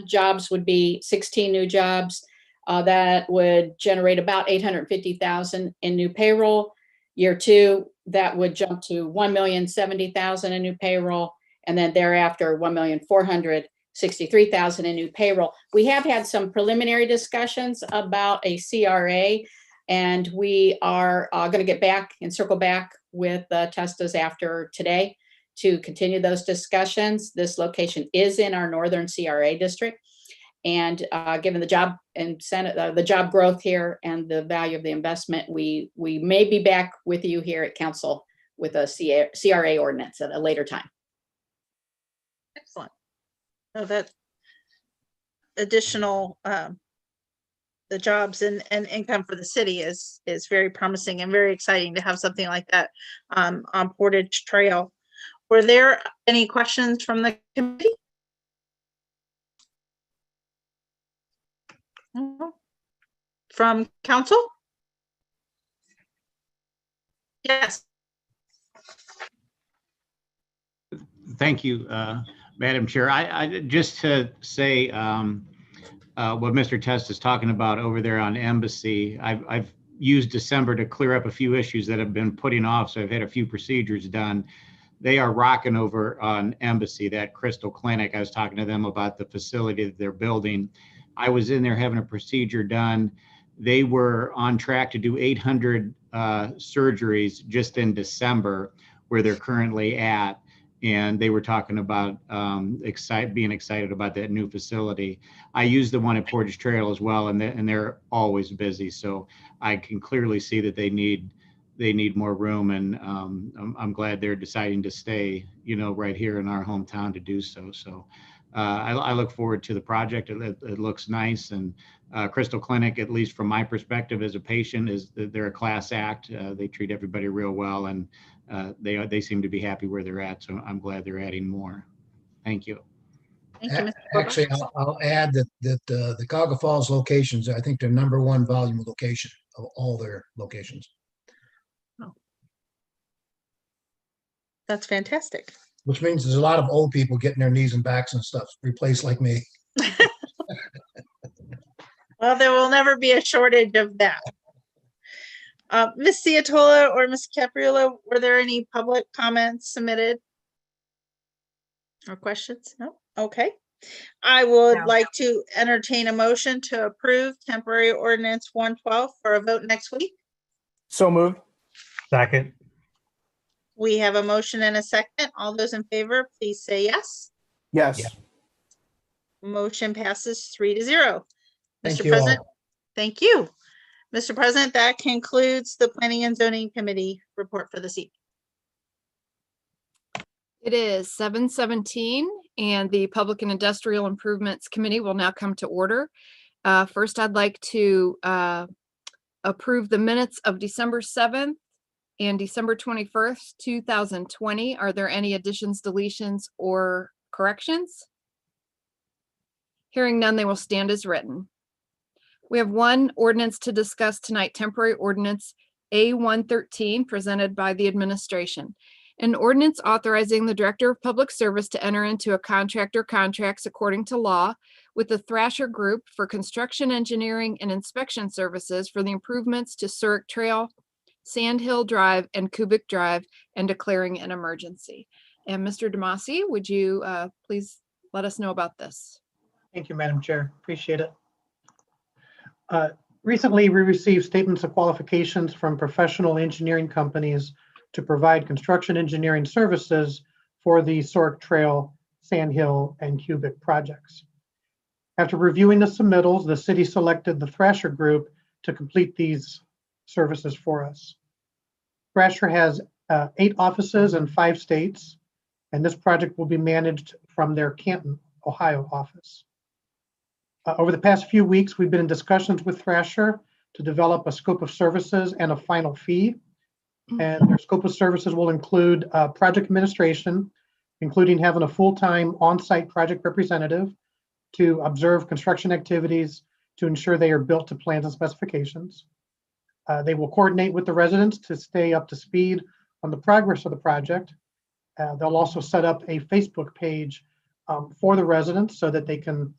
jobs would be 16 new jobs. That would generate about $850,000 in new payroll. Year 2, that would jump to $1,070,000 in new payroll, and then thereafter $1,463,000 in new payroll. We have had some preliminary discussions about a CRA, and we are going to get back and circle back with Testas after today to continue those discussions. This location is in our northern CRA district. And given the job incentive, the job growth here and the value of the investment, we may be back with you here at council with a CRA ordinance at a later time. Excellent. So that additional the jobs and income for the city is very promising and very exciting to have something like that on Portage Trail. Were there any questions from the committee? From council? Yes. Thank you, Madam Chair. I just to say what Mr. Test is talking about over there on Embassy. I've used December to clear up a few issues that have been putting off. So I've had a few procedures done. They are rocking over on Embassy, that Crystal Clinic. I was talking to them about the facility that they're building. I was in there having a procedure done. They were on track to do 800 surgeries just in December, where they're currently at. And they were talking about being excited about that new facility. I use the one at Portage Trail as well, and they're always busy. So I can clearly see that they need more room, and I'm glad they're deciding to stay, right here in our hometown to do so. So I look forward to the project. It looks nice, and Crystal Clinic, at least from my perspective as a patient, they're a class act. They treat everybody real well, and they seem to be happy where they're at. So I'm glad they're adding more. Thank you. Thank you, Mr. Actually, I'll add that the Cuyahoga Falls locations, I think, their #1 volume location of all their locations. Oh. That's fantastic. Which means there's a lot of old people getting their knees and backs and stuff replaced like me. Well, there will never be a shortage of that. Ms. Ciatola or Ms. Capriola, were there any public comments submitted? Or questions? No? Okay. I would like to entertain a motion to approve temporary ordinance 112 for a vote next week. So moved. Second. We have a motion and a second. All those in favor, please say yes. Yes. Yeah. Motion passes 3-0. Thank Mr. you President, all. thank you. Mr. President, that concludes the Planning and Zoning Committee report for this evening. It is 7:17 and the Public and Industrial Improvements Committee will now come to order. First, I'd like to approve the minutes of December 7th and December 21st, 2020. Are there any additions, deletions, or corrections? Hearing none, they will stand as written. We have one ordinance to discuss tonight, temporary ordinance A113, presented by the administration. An ordinance authorizing the Director of Public Service to enter into a contract or contracts according to law with the Thrasher Group for construction, engineering, and inspection services for the improvements to Zurich Trail, Sand Hill Drive, and Cubic Drive, and declaring an emergency. And Mr. Demasi, would you please let us know about this? Thank you, Madam Chair. Appreciate it. Recently, we received statements of qualifications from professional engineering companies to provide construction engineering services for the Zurich Trail, Sand Hill, and Cubic projects. After reviewing the submittals, the city selected the Thrasher Group to complete these services for us. Thrasher has 8 offices in 5 states, and this project will be managed from their Canton, Ohio office. Over the past few weeks, we've been in discussions with Thrasher to develop a scope of services and a final fee. And their scope of services will include project administration, including having a full-time on-site project representative to observe construction activities to ensure they are built to plans and specifications. They will coordinate with the residents to stay up to speed on the progress of the project. They'll also set up a Facebook page for the residents so that they can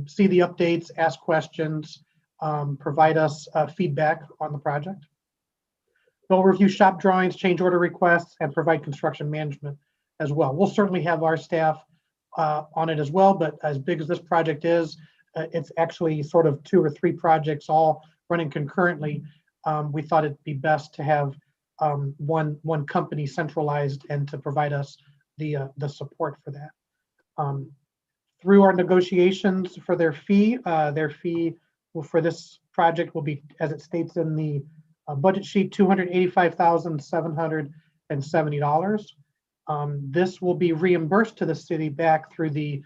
see the updates, ask questions, provide us feedback on the project. They'll review shop drawings, change order requests, and provide construction management as well. We'll certainly have our staff on it as well, but as big as this project is, it's actually sort of 2 or 3 projects all running concurrently. We thought it'd be best to have one company centralized and to provide us the support for that. Through our negotiations for their fee for this project will be, as it states in the budget sheet, $285,700 $1,270. This will be reimbursed to the city back through the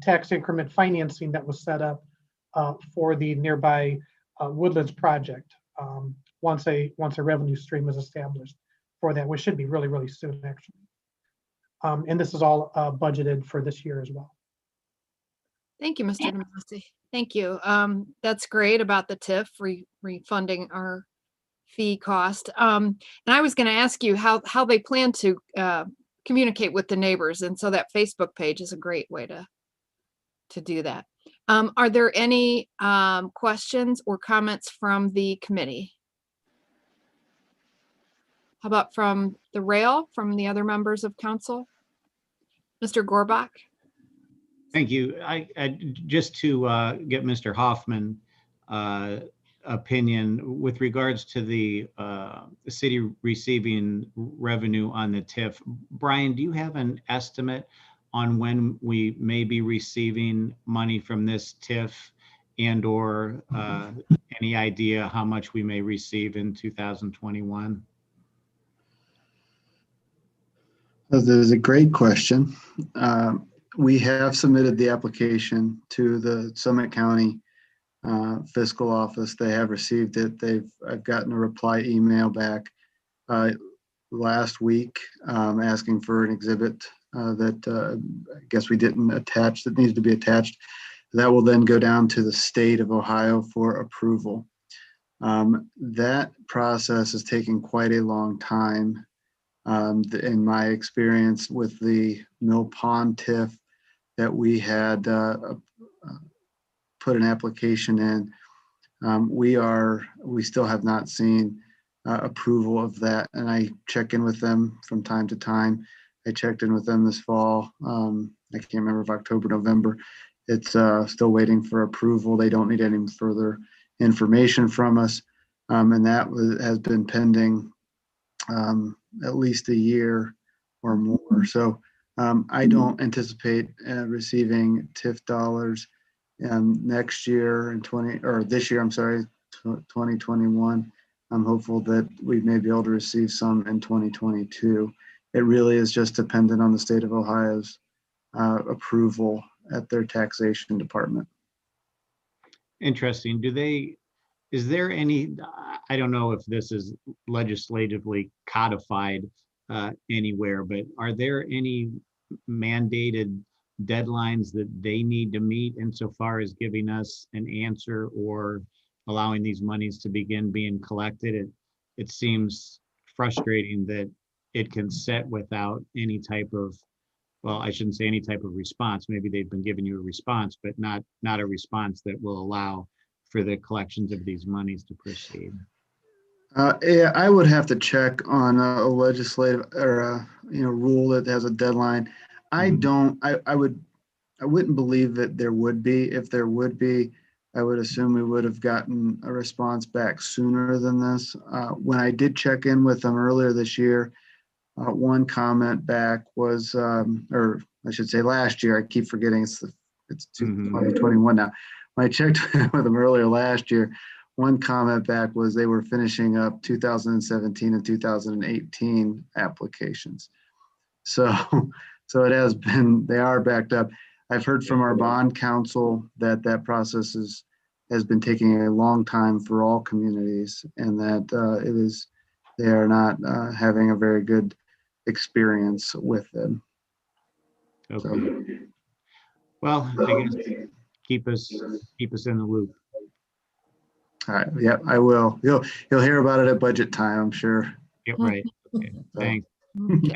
tax increment financing that was set up for the nearby Woodlands project once a revenue stream is established for that, which should be really, really soon, actually. And this is all budgeted for this year as well. Thank you, Mr. DeMasi. Thank you. That's great about the TIF refunding our fee cost. And I was going to ask you how they plan to communicate with the neighbors. And so that Facebook page is a great way to do that. Are there any questions or comments from the committee? How about from the rail, from the other members of council? Mr. Gorbach? Thank you. I just to get Mr. Hoffman opinion with regards to the city receiving revenue on the TIF. Brian, do you have an estimate on when we may be receiving money from this TIF, and or any idea how much we may receive in 2021? That is a great question. We have submitted the application to the Summit County fiscal office. They have received it. I've gotten a reply email back last week asking for an exhibit that I guess we didn't attach, that needs to be attached. That will then go down to the state of Ohio for approval. That process is taking quite a long time. In my experience with the Mill Pond TIF that we had put an application in, we still have not seen approval of that, and I check in with them from time to time. I checked in with them this fall. I can't remember if October, November. It's still waiting for approval. They don't need any further information from us, and that has been pending at least a year or more. So I don't anticipate receiving TIF dollars next year this year, 2021. I'm hopeful that we may be able to receive some in 2022. It really is just dependent on the state of Ohio's approval at their taxation department. Interesting. Is there any, I don't know if this is legislatively codified anywhere, but are there any mandated deadlines that they need to meet insofar as giving us an answer or allowing these monies to begin being collected? It seems frustrating that it can set without any type of, well, I shouldn't say any type of response. Maybe they've been giving you a response, but not a response that will allow for the collections of these monies to proceed. Yeah, I would have to check on a legislative or a rule that has a deadline. I wouldn't believe that there would be. If there would be, I would assume we would have gotten a response back sooner than this. When I did check in with them earlier this year, one comment back was, or I should say last year, I keep forgetting it's 2021 now. When I checked with them earlier last year, one comment back was they were finishing up 2017 and 2018 applications. So it has been, they are backed up. I've heard from our bond counsel that process has been taking a long time for all communities, and that they are not having a very good experience with them. Okay. So, well, I guess keep us in the loop. All right. Yeah, I will. You'll hear about it at budget time, I'm sure. Yep. Right. Okay. Thanks.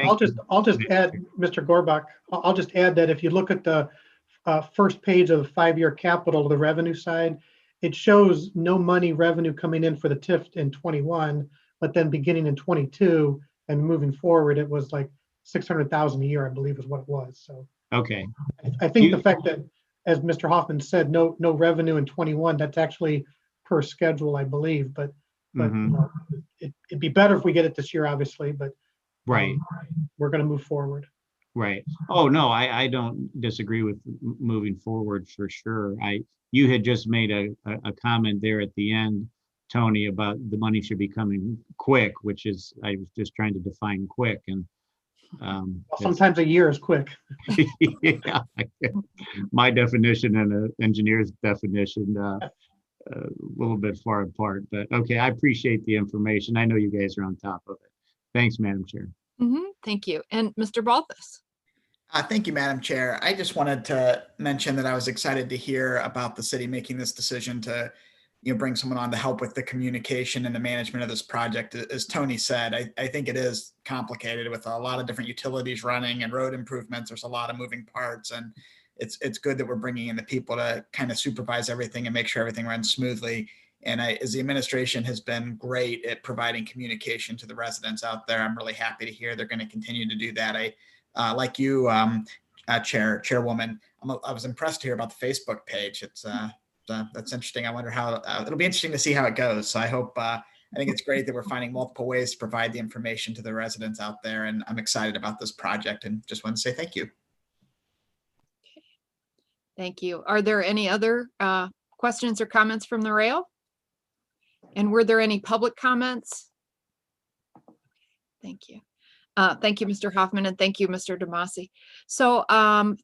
I'll just add, Mr. Gorbach, I'll just add that if you look at the first page of the 5-year capital, the revenue side, it shows no money revenue coming in for the TIF in 21, but then beginning in 22 and moving forward, it was like 600,000 a year, I believe is what it was. So okay. I think the fact that, as Mr. Hoffman said, no revenue in 21, that's actually per schedule, I believe, but it'd be better if we get it this year, obviously, but right. We're going to move forward. Right. Oh, no, I don't disagree with moving forward for sure. You had just made a comment there at the end Tony about the money should be coming quick, which is, I was just trying to define quick, and Sometimes a year is quick. yeah, my definition and an engineer's definition a little bit far apart, but okay, I appreciate the information. I know you guys are on top of it. Thanks, Madam Chair. Thank you. And Mr. Balthus. Thank you, Madam Chair. I just wanted to mention that I was excited to hear about the city making this decision to, bring someone on to help with the communication and the management of this project. As Tony said, I think it is complicated with a lot of different utilities running and road improvements. There's a lot of moving parts, and it's good that we're bringing in the people to kind of supervise everything and make sure everything runs smoothly. And as the administration has been great at providing communication to the residents out there, I'm really happy to hear they're going to continue to do that. Like you, Chairwoman, I was impressed to hear about the Facebook page. That's interesting. I wonder how it'll be interesting to see how it goes. So I think it's great that we're finding multiple ways to provide the information to the residents out there. And I'm excited about this project and just want to say thank you. Thank you. Are there any other questions or comments from the rail? And were there any public comments? Thank you. Thank you, Mr. Hoffman, and thank you, Mr. Damasi. So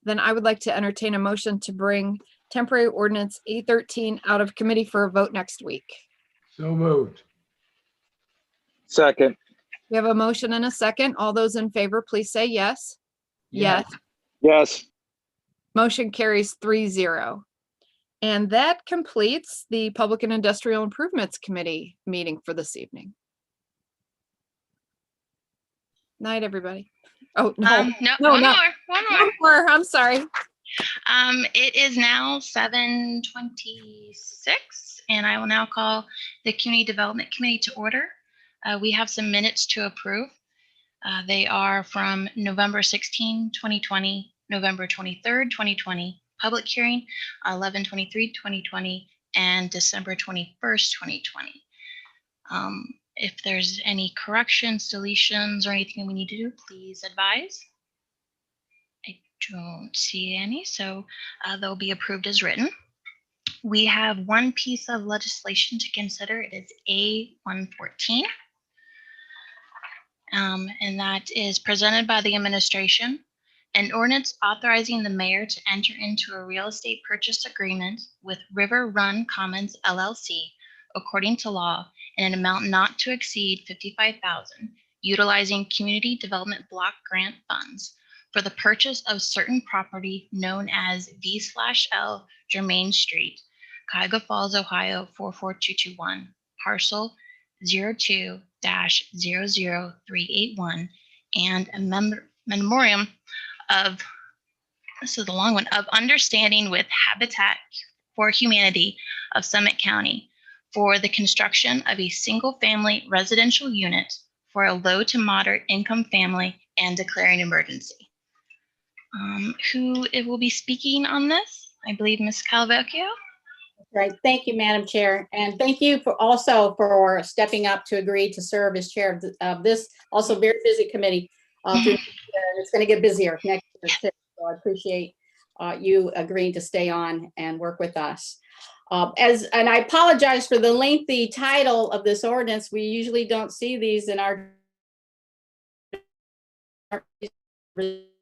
then I would like to entertain a motion to bring temporary ordinance A13 out of committee for a vote next week. So moved. Second. We have a motion and a second. All those in favor, please say yes. Yes. Yes. Motion carries 3-0. And that completes the Public and Industrial Improvements Committee meeting for this evening. Night, everybody. Oh, no. One more. I'm sorry. It is now 7:26, and I will now call the Community Development Committee to order. We have some minutes to approve. They are from November 16, 2020, November 23rd, 2020, public hearing, 11/23/2020, and December 21st, 2020. If there's any corrections, deletions, or anything we need to do, please advise. I don't see any, so they'll be approved as written. We have one piece of legislation to consider. It is A114. And that is presented by the administration. An ordinance authorizing the mayor to enter into a real estate purchase agreement with River Run Commons LLC according to law in an amount not to exceed $55,000, utilizing community development block grant funds for the purchase of certain property known as V/L Germain Street, Cuyahoga Falls, Ohio 44221, parcel 02-00381, and a memorandum of, this is a long one, of understanding with Habitat for Humanity of Summit County for the construction of a single-family residential unit for a low to moderate income family and declaring emergency. Who will be speaking on this? I believe Ms. Calavecchio. Right. Thank you, Madam Chair. And thank you also for stepping up to agree to serve as chair of this also very busy committee. It's going to get busier next year too. So I appreciate you agreeing to stay on and work with us. And I apologize for the lengthy title of this ordinance. We usually don't see these in our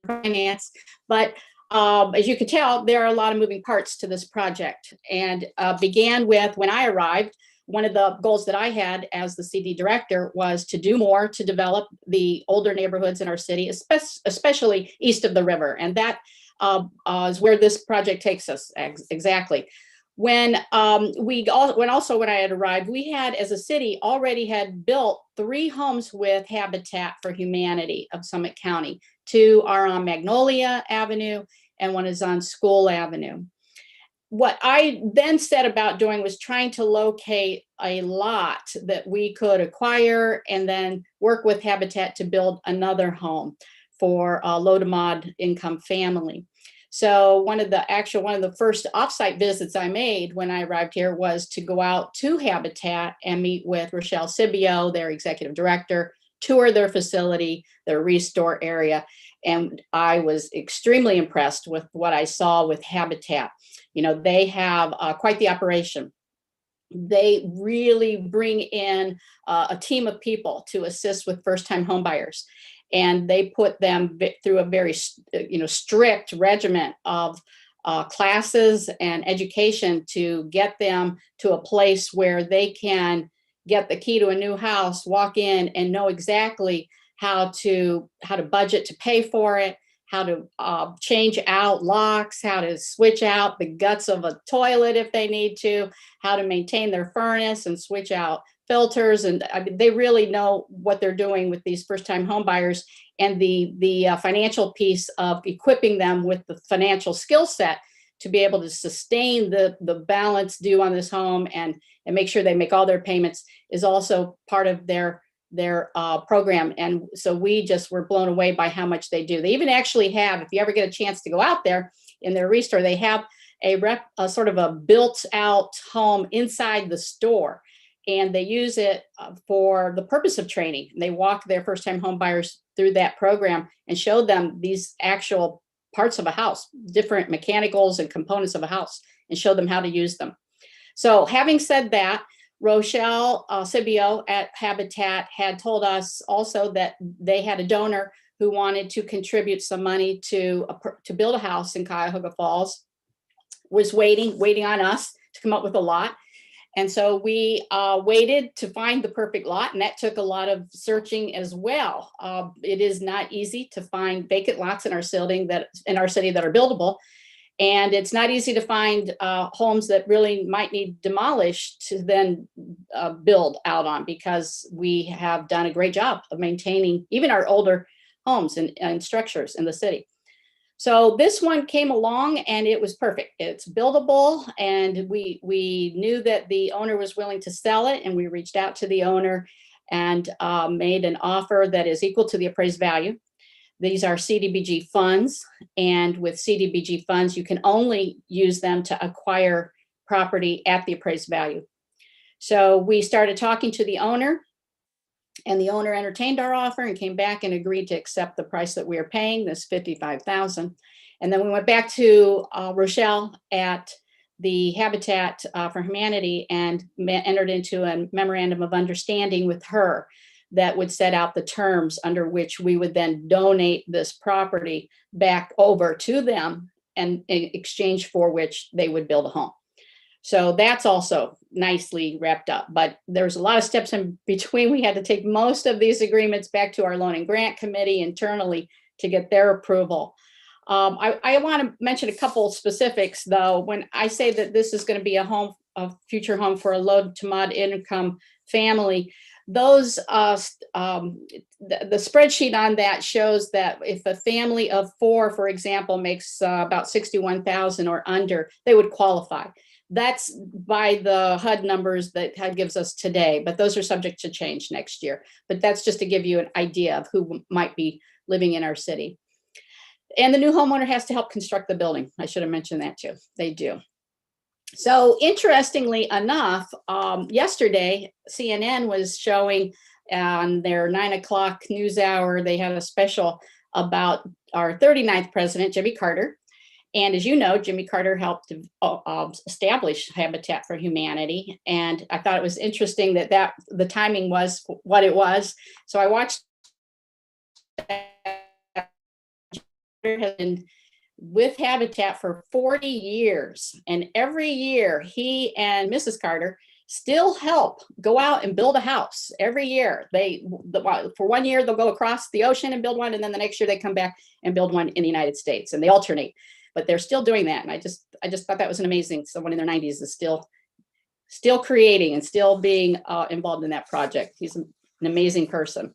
finance, but as you can tell, there are a lot of moving parts to this project, and began with when I arrived. One of the goals that I had as the CD director was to do more to develop the older neighborhoods in our city, especially east of the river, and that is where this project takes us exactly. When when I had arrived, we had as a city already had built 3 homes with Habitat for Humanity of Summit County. 2 are on Magnolia Avenue and 1 is on School Avenue. What I then set about doing was trying to locate a lot that we could acquire and then work with Habitat to build another home for a low to mod income family. So one of the first offsite visits I made when I arrived here was to go out to Habitat and meet with Rochelle Sibio, their executive director, tour their facility, their restore area. And I was extremely impressed with what I saw with Habitat. You know, they have quite the operation. they really bring in a team of people to assist with first-time homebuyers. And they put them through a very, strict regimen of classes and education to get them to a place where they can get the key to a new house, walk in and know exactly how to budget to pay for it, how to change out locks, how to switch out the guts of a toilet if they need to, how to maintain their furnace and switch out filters. And I mean, they really know what they're doing with these first-time home buyers, and the financial piece of equipping them with the financial skill set to be able to sustain the balance due on this home and make sure they make all their payments is also part of their program. And so we just were blown away by how much they do. They even actually have, if you ever get a chance to go out there in their restore, they have a sort of a built out home inside the store. And they use it for the purpose of training. They walk their first time home buyers through that program and show them these actual parts of a house, different mechanicals and components of a house, and show them how to use them. So having said that, Rochelle Sibio at Habitat had told us also that they had a donor who wanted to contribute some money to build a house in Cuyahoga Falls, was waiting on us to come up with a lot. And so we waited to find the perfect lot, and that took a lot of searching as well. It is not easy to find vacant lots in our city that are buildable. And it's not easy to find homes that really might need demolished to then build out on, because we have done a great job of maintaining even our older homes and structures in the city. So this one came along and it was perfect. It's buildable, and we knew that the owner was willing to sell it, and we reached out to the owner and made an offer that is equal to the appraised value. These are CDBG funds, and with CDBG funds, you can only use them to acquire property at the appraised value. So we started talking to the owner, and the owner entertained our offer and came back and agreed to accept the price that we are paying, this $55,000. And then we went back to Rochelle at the Habitat for Humanity and entered into a memorandum of understanding with her that would set out the terms under which we would then donate this property back over to them, and in exchange for which they would build a home. So that's also nicely wrapped up, but there's a lot of steps in between. We had to take most of these agreements back to our loan and grant committee internally to get their approval. I want to mention a couple of specifics though. When I say that this is going to be a future home for a low to mod income family, those the spreadsheet on that shows that if a family of 4, for example, makes about $61,000 or under, they would qualify. That's by the HUD numbers that HUD gives us today, but those are subject to change next year. But that's just to give you an idea of who might be living in our city. And the new homeowner has to help construct the building. I should have mentioned that too. They do. So interestingly enough, yesterday, CNN was showing on their 9 o'clock news hour, they had a special about our 39th president, Jimmy Carter. And as you know, Jimmy Carter helped establish Habitat for Humanity. And I thought it was interesting that the timing was what it was. So I watched has been with Habitat for 40 years. And every year he and Mrs. Carter still help go out and build a house every year. For 1 year, they'll go across the ocean and build one. And then the next year they come back and build one in the United States, and they alternate, but they're still doing that. And I just thought that was an amazing, someone in their 90s is still creating and still being involved in that project. He's an amazing person.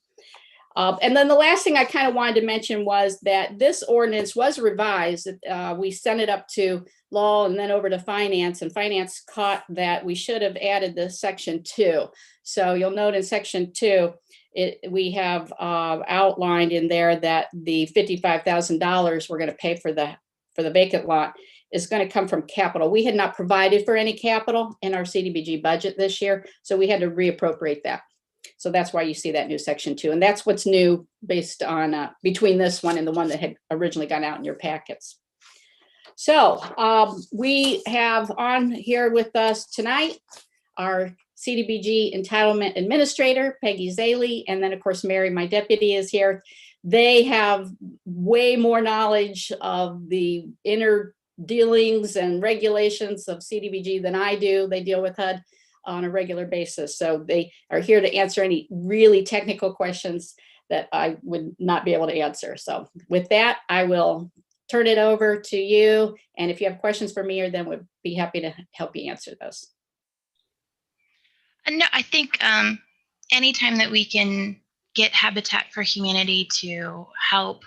And then the last thing I kind of wanted to mention was that this ordinance was revised. We sent it up to law and then over to finance, and finance caught that we should have added the section 2. So you'll note in section 2, we have outlined in there that the $55,000 we're going to pay for the vacant lot is going to come from capital. We had not provided for any capital in our CDBG budget this year, so we had to reappropriate that. So that's why you see that new section 2. And that's what's new based on between this one and the one that had originally gone out in your packets. So we have on here with us tonight our CDBG entitlement administrator, Peggy Zaley, and then of course, Mary, my deputy, is here. They have way more knowledge of the inner dealings and regulations of CDBG than I do. They deal with HUD on a regular basis. So they are here to answer any really technical questions that I would not be able to answer. So with that, I will turn it over to you. And if you have questions for me or them, would be happy to help you answer those. No, I think anytime that we can get Habitat for Humanity to help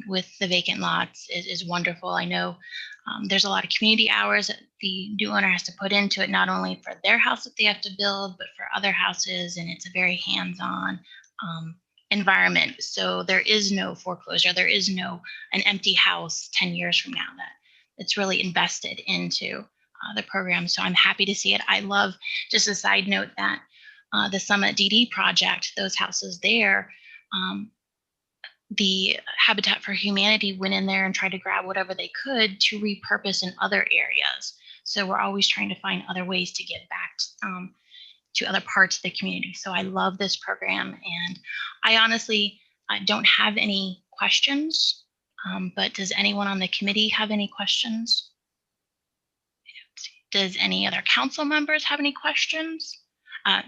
with the vacant lots is wonderful. I know there's a lot of community hours that the new owner has to put into it, not only for their house that they have to build, but for other houses. And it's a very hands-on environment. So there is no foreclosure. There is no an empty house 10 years from now that it's really invested into the program. So I'm happy to see it. I love, just a side note, that the Summit DD project, those houses there, the Habitat for Humanity went in there and tried to grab whatever they could to repurpose in other areas. So we're always trying to find other ways to get back to other parts of the community. So I love this program, and I honestly don't have any questions, but does anyone on the committee have any questions? Does any other council members have any questions?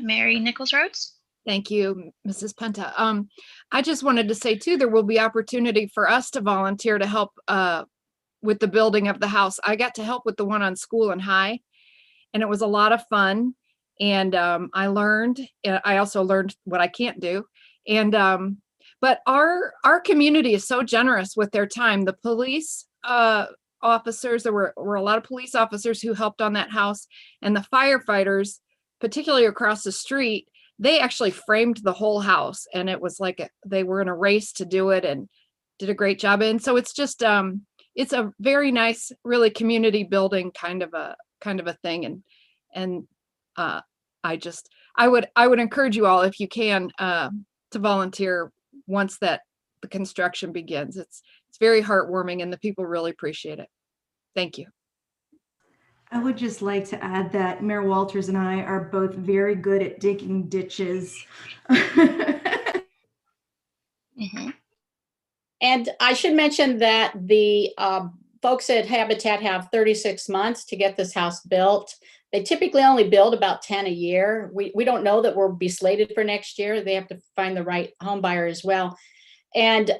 Mary Nichols Rhodes? Thank you, Mrs. Penta. I just wanted to say too, there will be opportunity for us to volunteer to help with the building of the house. I got to help with the one on School and High, and it was a lot of fun. And I learned, I also learned what I can't do. And but our community is so generous with their time. The police officers, there were a lot of police officers who helped on that house, and the firefighters, particularly across the street, they actually framed the whole house, and it was like they were in a race to do it and did a great job. And so it's just it's a very nice, really community building kind of a thing. And I would encourage you all, if you can, to volunteer once that the construction begins. It's very heartwarming, and the people really appreciate it. Thank you. I would just like to add that Mayor Walters and I are both very good at digging ditches. Mm-hmm. And I should mention that the folks at Habitat have 36 months to get this house built. They typically only build about 10 a year. We don't know that we'll be slated for next year. They have to find the right home buyer as well. And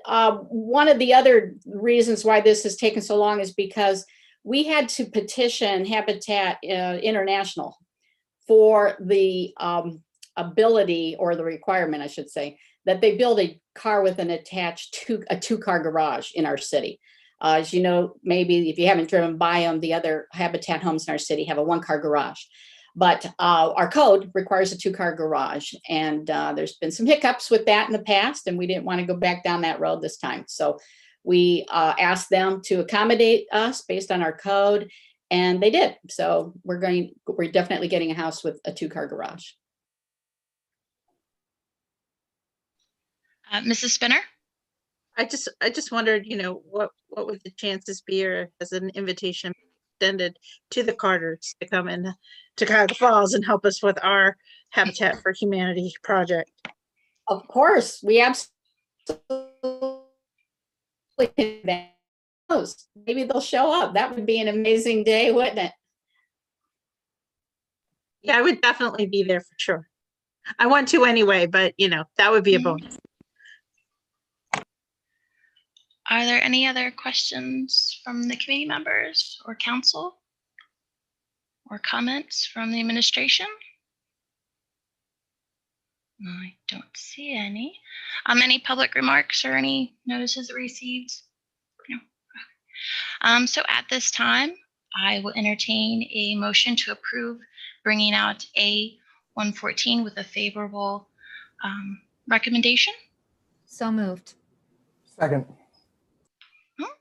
one of the other reasons why this has taken so long is because we had to petition Habitat International for the ability, or the requirement, I should say, that they build a car with an attached a two-car garage in our city. As you know, maybe if you haven't driven by them, the other Habitat homes in our city have a one-car garage. But our code requires a two-car garage. And there's been some hiccups with that in the past, and we didn't want to go back down that road this time. So we asked them to accommodate us based on our code, and they did. So we're definitely getting a house with a two-car garage. Mrs. Spinner? I just wondered, what would the chances be, or as an invitation extended to the Carters to come in to Cuyahoga Falls and help us with our Habitat for Humanity project? Of course, we absolutely can. Maybe they'll show up. That would be an amazing day, wouldn't it? Yeah, I would definitely be there for sure. I want to anyway, but that would be a bonus. Are there any other questions from the committee members or council, or comments from the administration? I don't see any. Any public remarks or any notices received? No. So at this time, I will entertain a motion to approve bringing out A114 with a favorable recommendation. So moved. Second.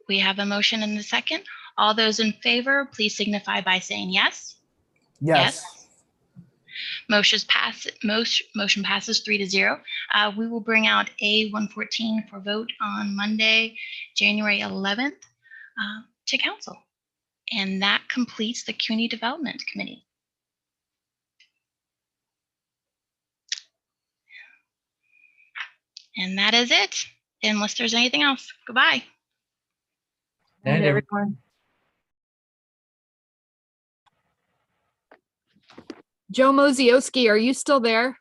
We have a motion and a second. All those in favor, please signify by saying yes. Yes. Motion passes 3-0. We will bring out A114 for vote on Monday, January 11th to council. And that completes the Community Development Committee. And that is it, unless there's anything else. Goodbye. Night, And everyone. everyone. Joe Mozioski, are you still there?